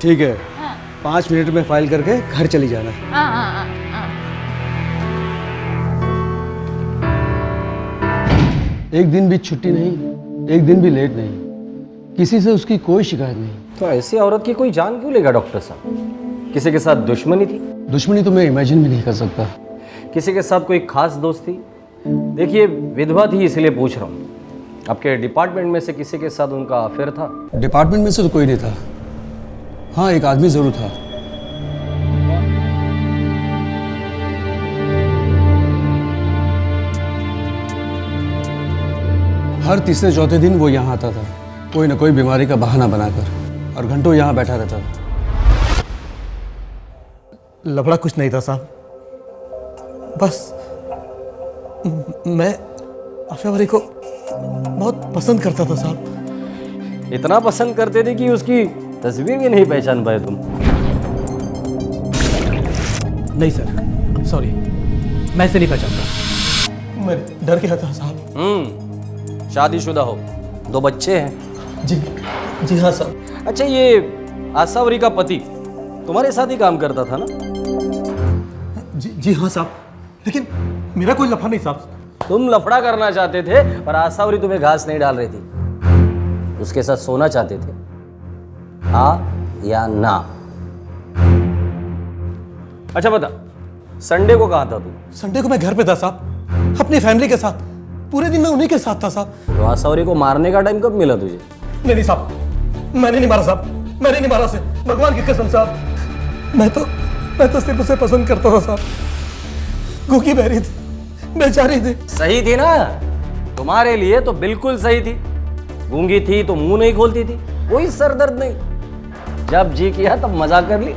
ठीक है, 5 मिनट में फाइल करके घर चली जाना। एक दिन भी छुट्टी नहीं, एक दिन भी लेट नहीं, किसी से उसकी कोई शिकायत नहीं।
तो ऐसी औरत की कोई जान क्यों लेगा डॉक्टर साहब? किसी के साथ दुश्मनी थी?
दुश्मनी तो मैं इमेजिन भी नहीं कर सकता।
किसी के साथ कोई खास दोस्त थी? देखिए विधवा थी इसलिए पूछ रहा हूँ। आपके डिपार्टमेंट में से किसी के साथ उनका अफेयर था?
डिपार्टमेंट में से तो कोई नहीं था, हाँ एक आदमी जरूर था। हर तीसरे चौथे दिन वो यहाँ आता था, कोई ना कोई बीमारी का बहाना बनाकर। और घंटों यहाँ बैठा रहता था।
लफड़ा कुछ नहीं था साहब, बस मैं आशावरी को बहुत पसंद करता था साहब।
इतना पसंद करते थे कि उसकी तस्वीर भी नहीं पहचान पाए तुम?
नहीं सर, सॉरी, मैं इसे नहीं पहचानता, मैं डर गया था साहब।
शादीशुदा हो, 2 बच्चे हैं?
जी हाँ साहब।
अच्छा, ये आशावरी का पति तुम्हारे साथ ही काम करता था ना?
जी हाँ साहब, लेकिन मेरा कोई लफड़ा नहीं साहब।
तुम लफड़ा करना चाहते थे पर आशावरी तुम्हें घास नहीं डाल रही थी, उसके साथ सोना चाहते थे, हाँ या ना? अच्छा बता, संडे को कहाँ था तू?
संडे को मैं घर पे था साहब, अपनी फैमिली के साथ, पूरे दिन मैं उन्हीं के साथ था साहब।
तो आशावरी को मारने का टाइम कब मिला तुझे?
नहीं साहब, मैंने नहीं मारा साहब, मैंने नहीं मारा उसे, भगवान की कसम साहब। मैं तो सिर्फ उसे पसंद करता था साहब। गूंगी बहरी थी, बेचारी थी।
सही थी ना? तुम्हारे लिए तो बिल्कुल सही थी। गूंगी थी तो मुंह नहीं खोलती थी, कोई सरदर्द नहीं, जब जी किया तब मजा कर ली।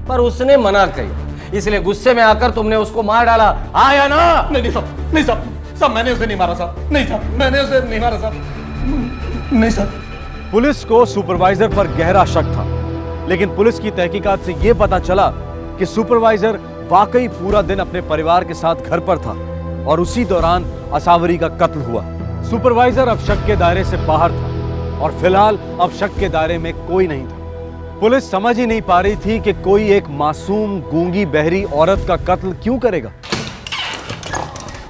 पर उसने मना करी, इसलिए गुस्से में आकर तुमने उसको मार डाला, हाँ या ना?
नहीं साहब, नहीं साहब, मैंने उसे नहीं मारा साहब, नहीं साहब, मैंने उसे नहीं मारा साहब, नहीं साहब।
पुलिस को सुपरवाइजर पर गहरा शक था, लेकिन पुलिस की तहकीकात से यह पता चला कि सुपरवाइजर वाकई पूरा दिन अपने परिवार के साथ घर पर था और उसी दौरान आशावरी का कत्ल हुआ। सुपरवाइजर अब शक के दायरे से बाहर था और फिलहाल अब शक के दायरे में कोई नहीं था। पुलिस समझ ही नहीं पा रही थी कि कोई एक मासूम गूंगी बहरी औरत का कत्ल क्यों करेगा।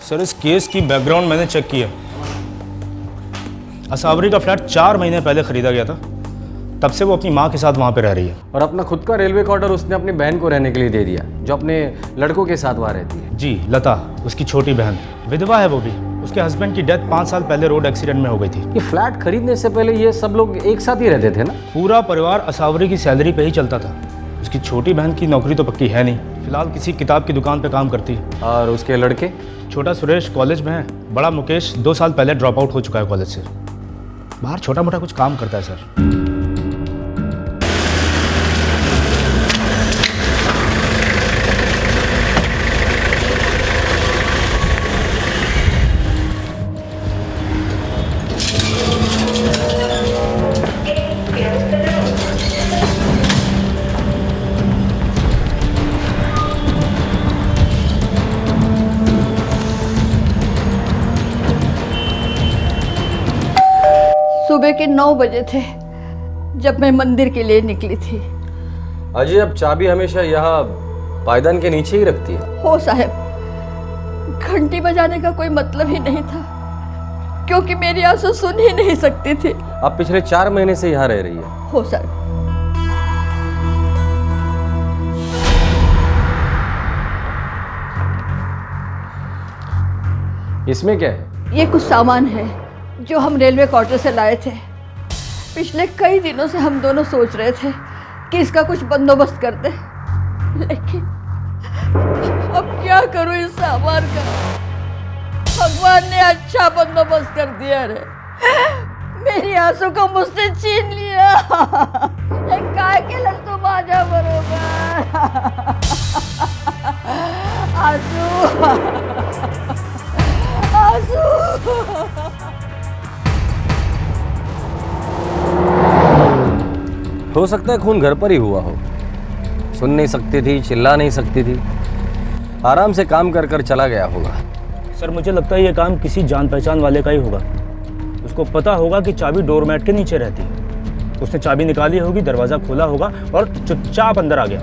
सर, इस केस की बैकग्राउंड मैंने चेक किया। आशावरी का फ्लैट 4 महीने पहले खरीदा गया था, तब से वो अपनी माँ के साथ वहाँ पे रह रही है।
और अपना खुद का रेलवे क्वार्टर उसने अपनी बहन को रहने के लिए दे दिया, जो अपने लड़कों के साथ वहाँ रहती है।
जी, लता, उसकी छोटी बहन, विधवा है वो भी। उसके हस्बैंड की डेथ 5 साल पहले रोड एक्सीडेंट में हो गई थी।
ये फ्लैट खरीदने से पहले ये सब लोग एक साथ ही रहते थे ना?
पूरा परिवार आशावरी की सैलरी पे ही चलता था। उसकी छोटी बहन की नौकरी तो पक्की है नहीं, फिलहाल किसी किताब की दुकान पे काम करती है।
और उसके लड़के?
छोटा सुरेश कॉलेज में है, बड़ा मुकेश 2 साल पहले ड्रॉप आउट हो चुका है कॉलेज से। बाहर छोटा मोटा कुछ काम करता है सर।
सुबह के 9 बजे थे जब मैं मंदिर के लिए निकली थी।
अजय, अब चाबी हमेशा यहाँ पायदान के नीचे ही रखती है?
हो साहब, घंटी बजाने का कोई मतलब ही नहीं था, क्योंकि मेरी आंसू सुन ही नहीं सकती थी।
अब पिछले 4 महीने से यहाँ रह रही है?
हो साहब।
इसमें क्या है?
ये कुछ सामान है जो हम रेलवे क्वार्टर से लाए थे। पिछले कई दिनों से हम दोनों सोच रहे थे कि इसका कुछ बंदोबस्त कर दे, लेकिन अब क्या करूं इस सामान का। भगवान ने अच्छा बंदोबस्त कर दिया रे, मेरी आंसू को मुझसे छीन लिया। काय के लड़ तुम आजा बरोबर। आंसू, आंसू।
हो सकता है खून घर पर ही हुआ हो। सुन नहीं सकती थी, चिल्ला नहीं सकती थी, आराम से काम कर कर चला गया होगा।
सर, मुझे लगता है ये काम किसी जान पहचान वाले का ही होगा। उसको पता होगा कि चाबी डोरमैट के नीचे रहती है। उसने चाबी निकाली होगी, दरवाज़ा खोला होगा और चुपचाप अंदर आ गया।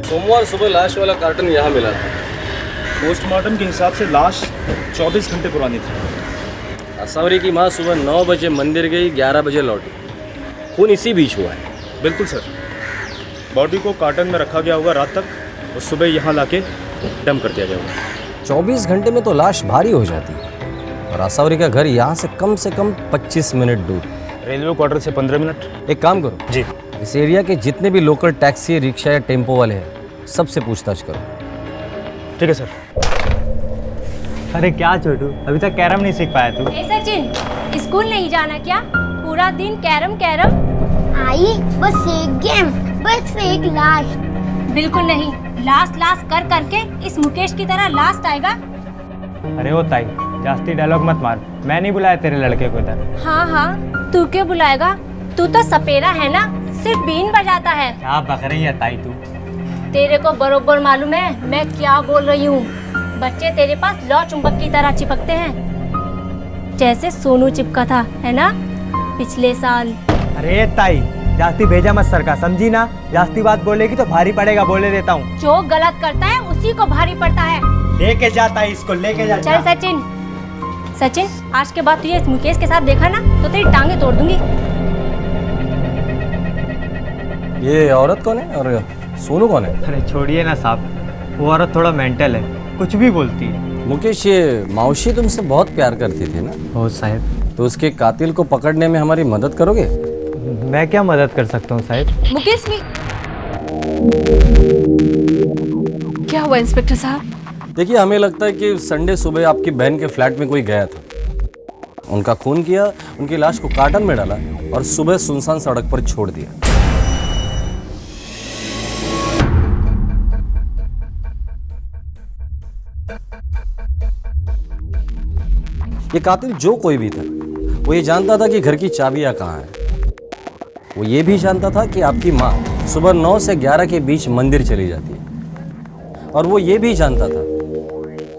सोमवार सुबह लाश वाला कार्टन यहाँ मिला था।
पोस्टमार्टम के हिसाब से लाश 24 घंटे पुरानी थी।
आशावरी की माँ सुबह 9 बजे मंदिर गई, 11 बजे लौटी। खून इसी बीच हुआ है?
बिल्कुल सर। बॉडी को कार्टन में रखा गया होगा रात तक और सुबह यहाँ लाके डंप कर दिया गया होगा।
24 घंटे में तो लाश भारी हो जाती है। और आशावरी का घर यहाँ से कम 25 मिनट दूर,
रेलवे क्वार्टर से 15 मिनट।
एक काम करो
जी,
इस एरिया के जितने भी लोकल टैक्सी, रिक्शा या टेम्पो वाले हैं, सबसे पूछताछ करो।
ठीक है सर।
अरे क्या छोटू, अभी तक कैरम नहीं सीख पाया तू?
सचिन, स्कूल नहीं जाना क्या? पूरा दिन कैरम कैरम।
आई बस एक गेम, बस एक लास्ट।
बिल्कुल नहीं, लास्ट कर करके इस मुकेश की तरह लास्ट आएगा।
अरे वो ताई, जास्ती डायलॉग मत मार, मैं नहीं बुलाया तेरे लड़के को इधर।
हाँ, तू क्यों बुलाएगा? तू तो सपेरा है ना, सिर्फ बीन बजाता है।
क्या बक रही है ताई तू?
तेरे को बरोबर मालूम है मैं क्या बोल रही हूँ। बच्चे तेरे पास लौ चुंबक की तरह चिपकते हैं, जैसे सोनू चिपका था, है ना, पिछले साल।
अरे ताई, जास्ती भेजा मत सर का, समझी ना? जास्ती बात बोलेगी तो भारी पड़ेगा, बोले देता हूँ।
जो गलत करता है उसी को भारी पड़ता है।
लेके जाता है इसको, लेके जा।
चल सचिन, आज के बाद तुझे इस मुकेश के साथ देखा ना तो तेरी टांगे तोड़ दूंगी।
ये औरत कौन है और सोनू कौन है?
अरे छोड़िए ना साहब, वो औरत थोड़ा मेंटल है, कुछ भी बोलती है।
मुकेश, ये मौसी तुमसे बहुत प्यार करती थी ना?
हो साहब।
तो उसके कातिल को पकड़ने में हमारी मदद करोगे?
मैं क्या मदद कर सकता हूँ साहब?
मुकेश भी क्या हुआ इंस्पेक्टर साहब?
देखिए, हमें लगता है कि संडे सुबह आपकी बहन के फ्लैट में कोई गया था, उनका खून किया, उनकी लाश को कार्टन में डाला और सुबह सुनसान सड़क पर छोड़ दिया। ये कातिल जो कोई भी था, वो ये जानता था कि घर की चाबियां कहाँ हैं। वो ये भी जानता था कि आपकी माँ सुबह 9 से 11 के बीच मंदिर चली जाती है, और वो ये भी जानता था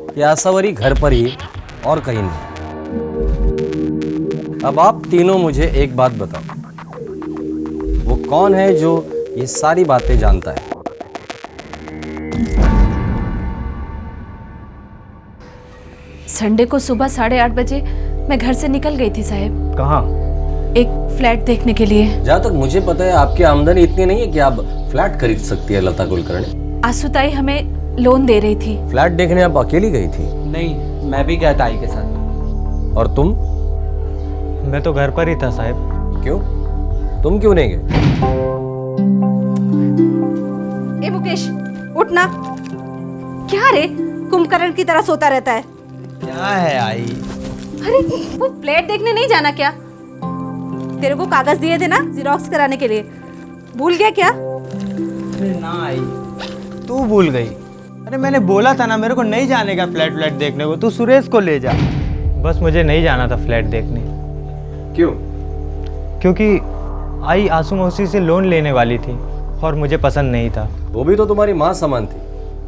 कि आसावरी घर पर ही और कहीं नहीं। अब आप तीनों मुझे एक बात बताओ, वो कौन है जो ये सारी बातें जानता है?
संडे को सुबह 8:30 बजे मैं घर से निकल गई थी साहब।
कहाँ?
एक फ्लैट देखने के लिए।
जहाँ तक मुझे पता है आपकी आमदनी इतनी नहीं है कि आप फ्लैट खरीद सकती है लता कुलकर्णी।
आसुताई हमें लोन दे रही थी।
फ्लैट देखने आप अकेली गई थी?
नहीं, मैं भी गया था आई के साथ।
और तुम?
मैं तो घर पर ही था साहब।
क्यों? तुम क्यों नहीं गए?
ए मुकेश, उठना। क्या रे, कुंभकर्ण की तरह सोता रहता है?
क्या है आई?
अरे वो फ्लैट देखने नहीं जाना क्या? तेरे को कागज दिए थे ना जेरॉक्स कराने के लिए, भूल गया क्या?
अरे ना आई,
तू भूल गई। अरे मैंने बोला था ना मेरे को नहीं जाने का फ्लैट देखने को, तू सुरेश को ले जा। बस मुझे नहीं जाना था फ्लैट देखने।
क्यों?
क्योंकि आई आंसू मौसी से लोन लेने वाली थी और मुझे पसंद नहीं था।
वो भी तो तुम्हारी माँ समान थी,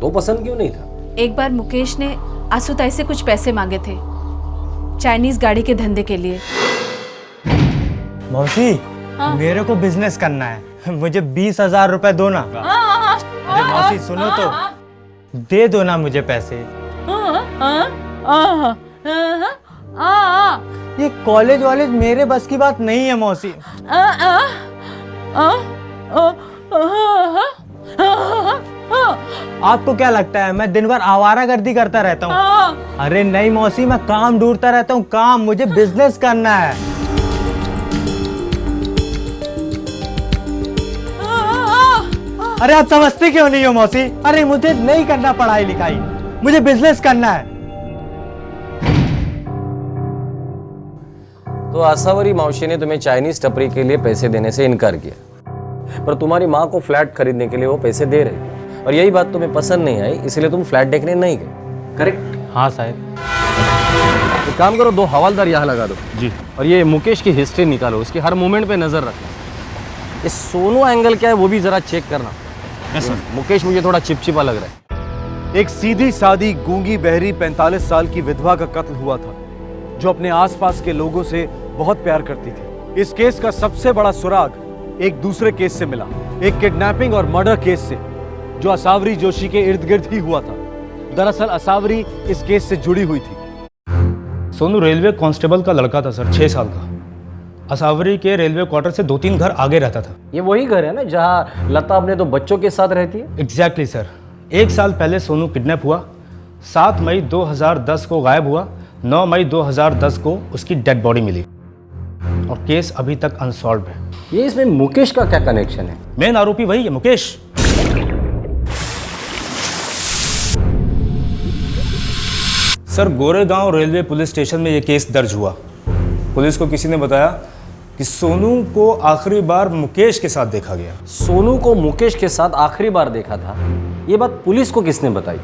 तो पसंद क्यों नहीं था?
एक बार मुकेश ने आसुताई से कुछ पैसे मांगे थे चाइनीज गाड़ी के धंधे के लिए।
मौसी, मेरे को बिजनेस करना है, मुझे 20,000 रुपए दो ना। अरे मौसी सुनो तो, दे दो ना मुझे पैसे। ये कॉलेज वॉलेज मेरे बस की बात नहीं है मौसी। आपको क्या लगता है मैं दिन भर आवारागर्दी करता रहता हूँ? अरे नहीं मौसी, मैं काम ढूंढता रहता हूँ, काम, मुझे बिजनेस करना है। अरे आप समझती क्यों नहीं हो मौसी? अरे मुझे नहीं करना पढ़ाई लिखाई, मुझे बिजनेस करना है।
तो आसावरी मौसी ने तुम्हें चाइनीज टपरी के लिए पैसे देने से इनकार किया, पर तुम्हारी माँ को फ्लैट खरीदने के लिए वो पैसे दे रही थी, और यही बात तुम्हें पसंद नहीं आई, इसलिए तुम फ्लैट देखने नहीं गए, करेक्ट?
हाँ साहब।
एक काम करो, 2 हवालदार यहाँ लगा दो जी, और ये मुकेश की हिस्ट्री निकालो, उसकी हर मूवमेंट पे नजर रखना। ये सोनू एंगल क्या है वो भी जरा चेक करना। मुकेश मुझे थोड़ा चिपचिपा लग रहा है।
एक सीधी सादी गूंगी बहरी 45 साल की विधवा का कत्ल हुआ था, जो अपने आसपास के लोगों से बहुत प्यार करती थी। इस केस का सबसे बड़ा सुराग एक दूसरे केस से मिला, एक किडनैपिंग और मर्डर केस से, जो आसावरी जोशी के इर्द गिर्द ही हुआ था। दरअसल आसावरी इस केस से जुड़ी हुई थी।
सोनू रेलवे कांस्टेबल का लड़का था सर, 6 साल का। असावरी के रेलवे क्वार्टर से 2-3 घर आगे रहता था।
ये वही घर है ना जहाँ लता अपने 2 बच्चों के साथ रहती है?
Exactly sir. 1 साल पहले सोनू किडनैप हुआ, 7 मई 2010 को गायब हुआ, 9 मई 2010 को उसकी डेड बॉडी मिली, और केस अभी तक अनसॉल्व है।
ये इसमें मुकेश का क्या कनेक्शन है?
मेन आरोपी वही है, Mukesh. Sir, Goregaon railway police station में ये केस दर्ज हुआ। पुलिस को किसी ने बताया कि सोनू को आखिरी बार मुकेश के साथ देखा गया।
सोनू को मुकेश के साथ आखिरी बार देखा था, ये बात पुलिस को किसने बताई?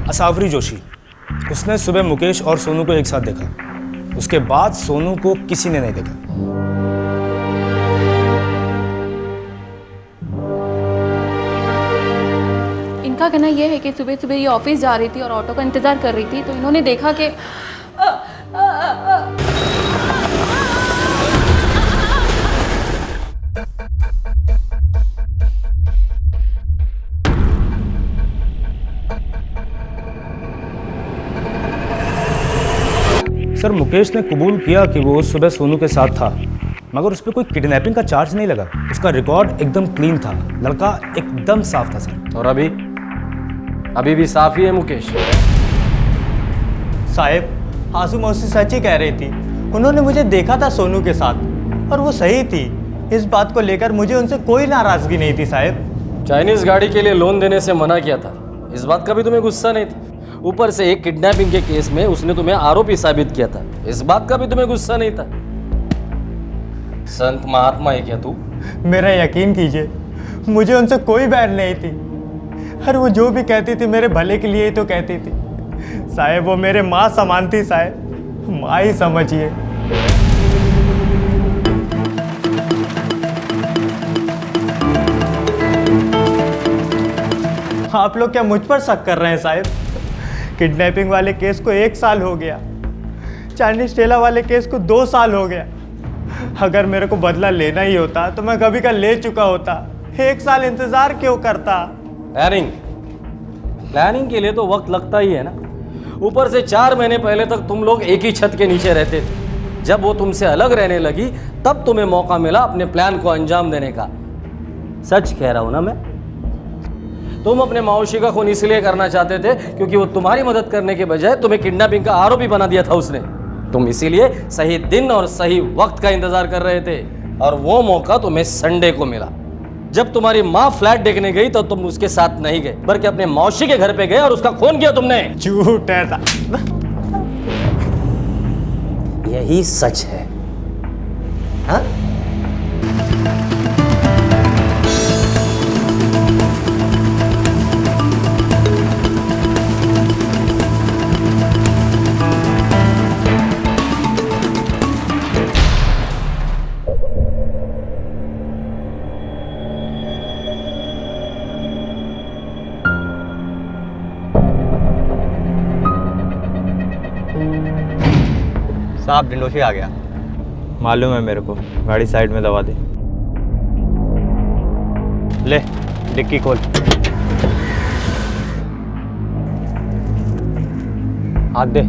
असावरी जोशी, उसने सुबह मुकेश और सोनू को एक साथ देखा। उसके बाद सोनू को किसी ने नहीं देखा।
इनका कहना यह है कि सुबह सुबह ये ऑफिस जा रही थी और ऑटो का इंतजार कर रही थी, तो इन्होंने देखा कि
सर, मुकेश ने कबूल किया कि वो उस सुबह सोनू के साथ था, मगर उस पर कोई किडनैपिंग का चार्ज नहीं लगा। उसका रिकॉर्ड एकदम क्लीन था, लड़का एकदम साफ था सर।
और अभी भी साफ ही है मुकेश।
साहब, आंसू मौसी सच ही कह रही थी। उन्होंने मुझे देखा था सोनू के साथ और वो सही थी। इस बात को लेकर मुझे उनसे कोई नाराजगी नहीं थी साहब।
चाइनीज गाड़ी के लिए लोन देने से मना किया था, इस बात का भी तुम्हें गुस्सा नहीं था? ऊपर से एक किडनैपिंग के केस में उसने तुम्हें आरोपी साबित किया था, इस बात का भी तुम्हें गुस्सा नहीं था? संत महात्मा है क्या तू?
मेरा यकीन कीजिए, मुझे उनसे कोई बैर नहीं थी। हर वो जो भी कहती थी मेरे भले के लिए ही तो कहती थी साहब। वो मेरे माँ समान थी साहब, माँ ही समझिए। आप लोग क्या मुझ पर शक कर रहे हैं साहब? किडनैपिंग वाले केस को 1 साल हो गया, चाइनीज ठेला वाले केस को 2 साल हो गया। अगर मेरे को बदला लेना ही होता तो मैं कभी का ले चुका होता। 1 साल इंतजार क्यों करता?
प्लानिंग के लिए तो वक्त लगता ही है ना। ऊपर से 4 महीने पहले तक तुम लोग एक ही छत के नीचे रहते थे। जब वो तुमसे अलग रहने लगी तब तुम्हें मौका मिला अपने प्लान को अंजाम देने का। सच कह रहा हूं ना मैं? तुम अपने मौसी का खून इसलिए करना चाहते थे क्योंकि वो तुम्हारी मदद करने के बजाय तुम्हें किडनैपिंग का आरोपी बना दिया था उसने। तुम इसीलिए सही दिन और सही वक्त का इंतजार कर रहे थे, और वो मौका तुम्हें संडे को मिला। जब तुम्हारी माँ फ्लैट देखने गई तो तुम उसके साथ नहीं गए, बल्कि अपने मौसी के घर पे गए और उसका खून किया तुमने।
झूठ है था।
यही सच है, हाँ?
साहब, डिंडोशी आ गया। मालूम है मेरे को, गाड़ी साइड में दबा दे। ले डिक्की खोल। हाथ दे।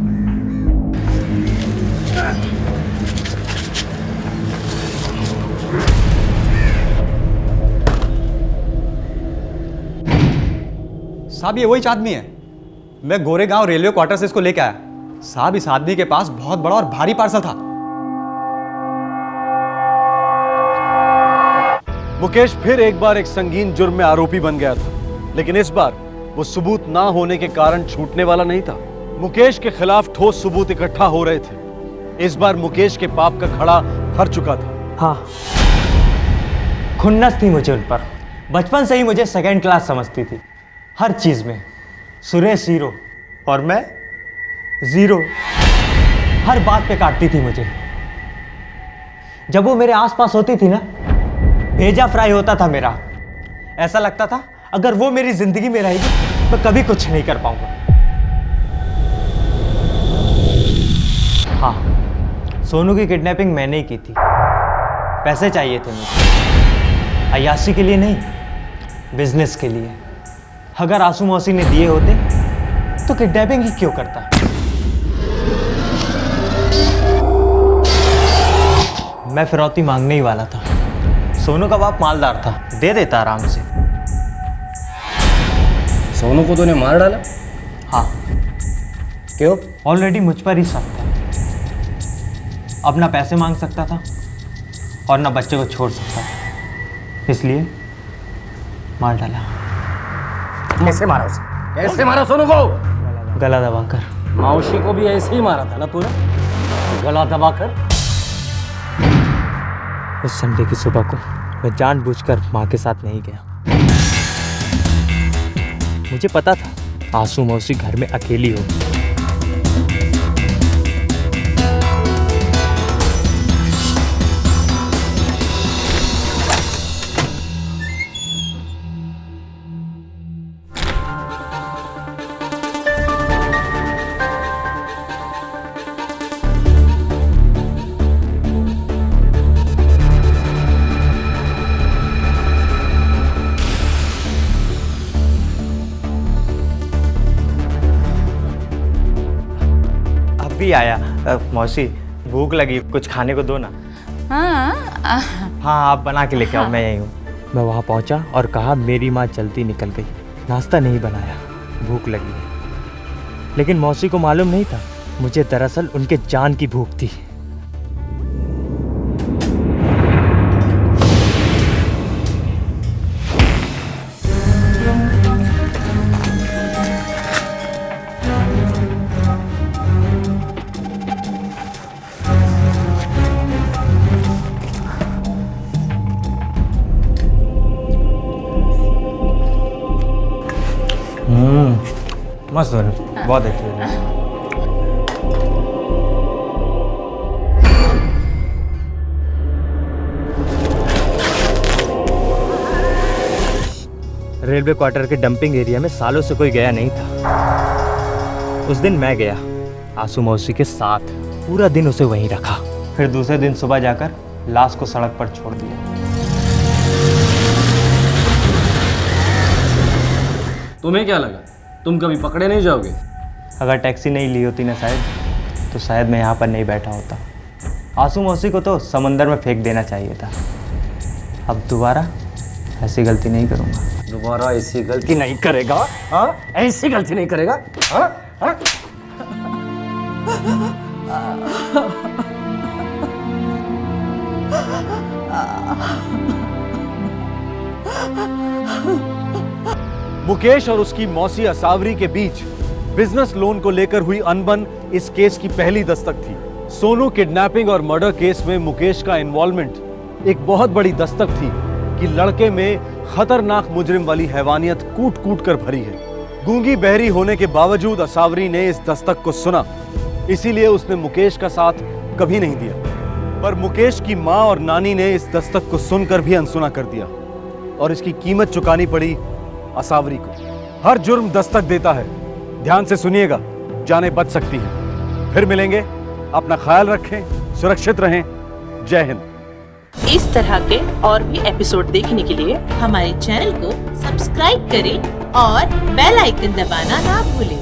साहब, ये वही आदमी है। मैं गोरेगांव रेलवे क्वार्टर से इसको लेके आया। साहब, इस आदमी के पास बहुत बड़ा और भारी पार्सल था।
मुकेश फिर एक बार एक संगीन जुर्म में आरोपी बन गया था, लेकिन इस बार वो सबूत ना होने के कारण छूटने वाला नहीं था। मुकेश के खिलाफ ठोस सबूत इकट्ठा हो रहे थे। इस बार मुकेश के पाप का खड़ा फर चुका था।
हाँ, खुन्नस थी मुझे उन पर। बचपन से ही मुझे सेकंड क्लास समझती थी, हर चीज में। सुरेश हीरो और मैं जीरो। हर बात पे काटती थी मुझे। जब वो मेरे आसपास होती थी ना, भेजा फ्राई होता था मेरा। ऐसा लगता था अगर वो मेरी जिंदगी में रहेगी तो कभी कुछ नहीं कर पाऊंगा। हाँ, सोनू की किडनैपिंग मैंने ही की थी। पैसे चाहिए थे मुझे, अय्याशी के लिए नहीं, बिजनेस के लिए। अगर आंसू मौसी ने दिए होते तो किडनैपिंग ही क्यों करता। मैं फिरौती मांगने ही वाला था। सोनू का बाप मालदार था, दे देता आराम से।
सोनू को तूने मार डाला?
हाँ।
क्यों?
ऑलरेडी मुझ पर ही शक था। अब ना पैसे मांग सकता था और ना बच्चे को छोड़ सकता था, इसलिए मार डाला।
कैसे मारा उसे? कैसे मारा सोनू को?
गला दबाकर।
मौसी को भी ऐसे ही मारा था ना तूने, गला दबाकर?
उस संडे की सुबह को मैं जानबूझकर माँ के साथ नहीं गया। मुझे पता था आंसू मौसी घर में अकेली हो। भी आया। मौसी भूख लगी, कुछ खाने को दो ना। हाँ आप बना के लेके आओ, मैं यहीं हूँ। मैं वहाँ पहुँचा और कहा मेरी माँ जल्दी निकल गई, नाश्ता नहीं बनाया, भूख लगी है। लेकिन मौसी को मालूम नहीं था मुझे दरअसल उनके जान की भूख थी। मस्त बने, बहुत अच्छी बनी। रेलवे क्वार्टर के डंपिंग एरिया में सालों से कोई गया नहीं था। उस दिन मैं गया आंसू मौसी के साथ, पूरा दिन उसे वहीं रखा। फिर दूसरे दिन सुबह जाकर लाश को सड़क पर छोड़ दिया।
तुम्हें क्या लगा तुम कभी पकड़े नहीं जाओगे?
अगर टैक्सी नहीं ली होती ना शायद, तो शायद मैं यहाँ पर नहीं बैठा होता। आंसू मौसी को तो समंदर में फेंक देना चाहिए था। अब दोबारा ऐसी गलती नहीं करूँगा।
दोबारा ऐसी गलती नहीं करेगा? हाँ, ऐसी गलती नहीं करेगा? हाँ? हाँ?
मुकेश और उसकी मौसी असावरी के बीच बिजनेस लोन को लेकर हुई अनबन इस केस की पहली दस्तक थी। सोनू किडनैपिंग और मर्डर केस में मुकेश का इन्वॉल्वमेंट एक बहुत बड़ी दस्तक थी कि लड़के में खतरनाक मुजरिम वाली हैवानियत कूट कूट कर भरी है। गूंगी बहरी होने के बावजूद असावरी ने इस दस्तक को सुना, इसीलिए उसने मुकेश का साथ कभी नहीं दिया। पर मुकेश की माँ और नानी ने इस दस्तक को सुनकर भी अनसुना कर दिया और इसकी कीमत चुकानी पड़ी असावरी को। हर जुर्म दस्तक देता है, ध्यान से सुनिएगा, जाने बच सकती हैं। फिर मिलेंगे, अपना ख्याल रखें, सुरक्षित रहें। जय हिंद।
इस तरह के और भी एपिसोड देखने के लिए हमारे चैनल को सब्सक्राइब करें और बेल आइकन दबाना ना भूलें।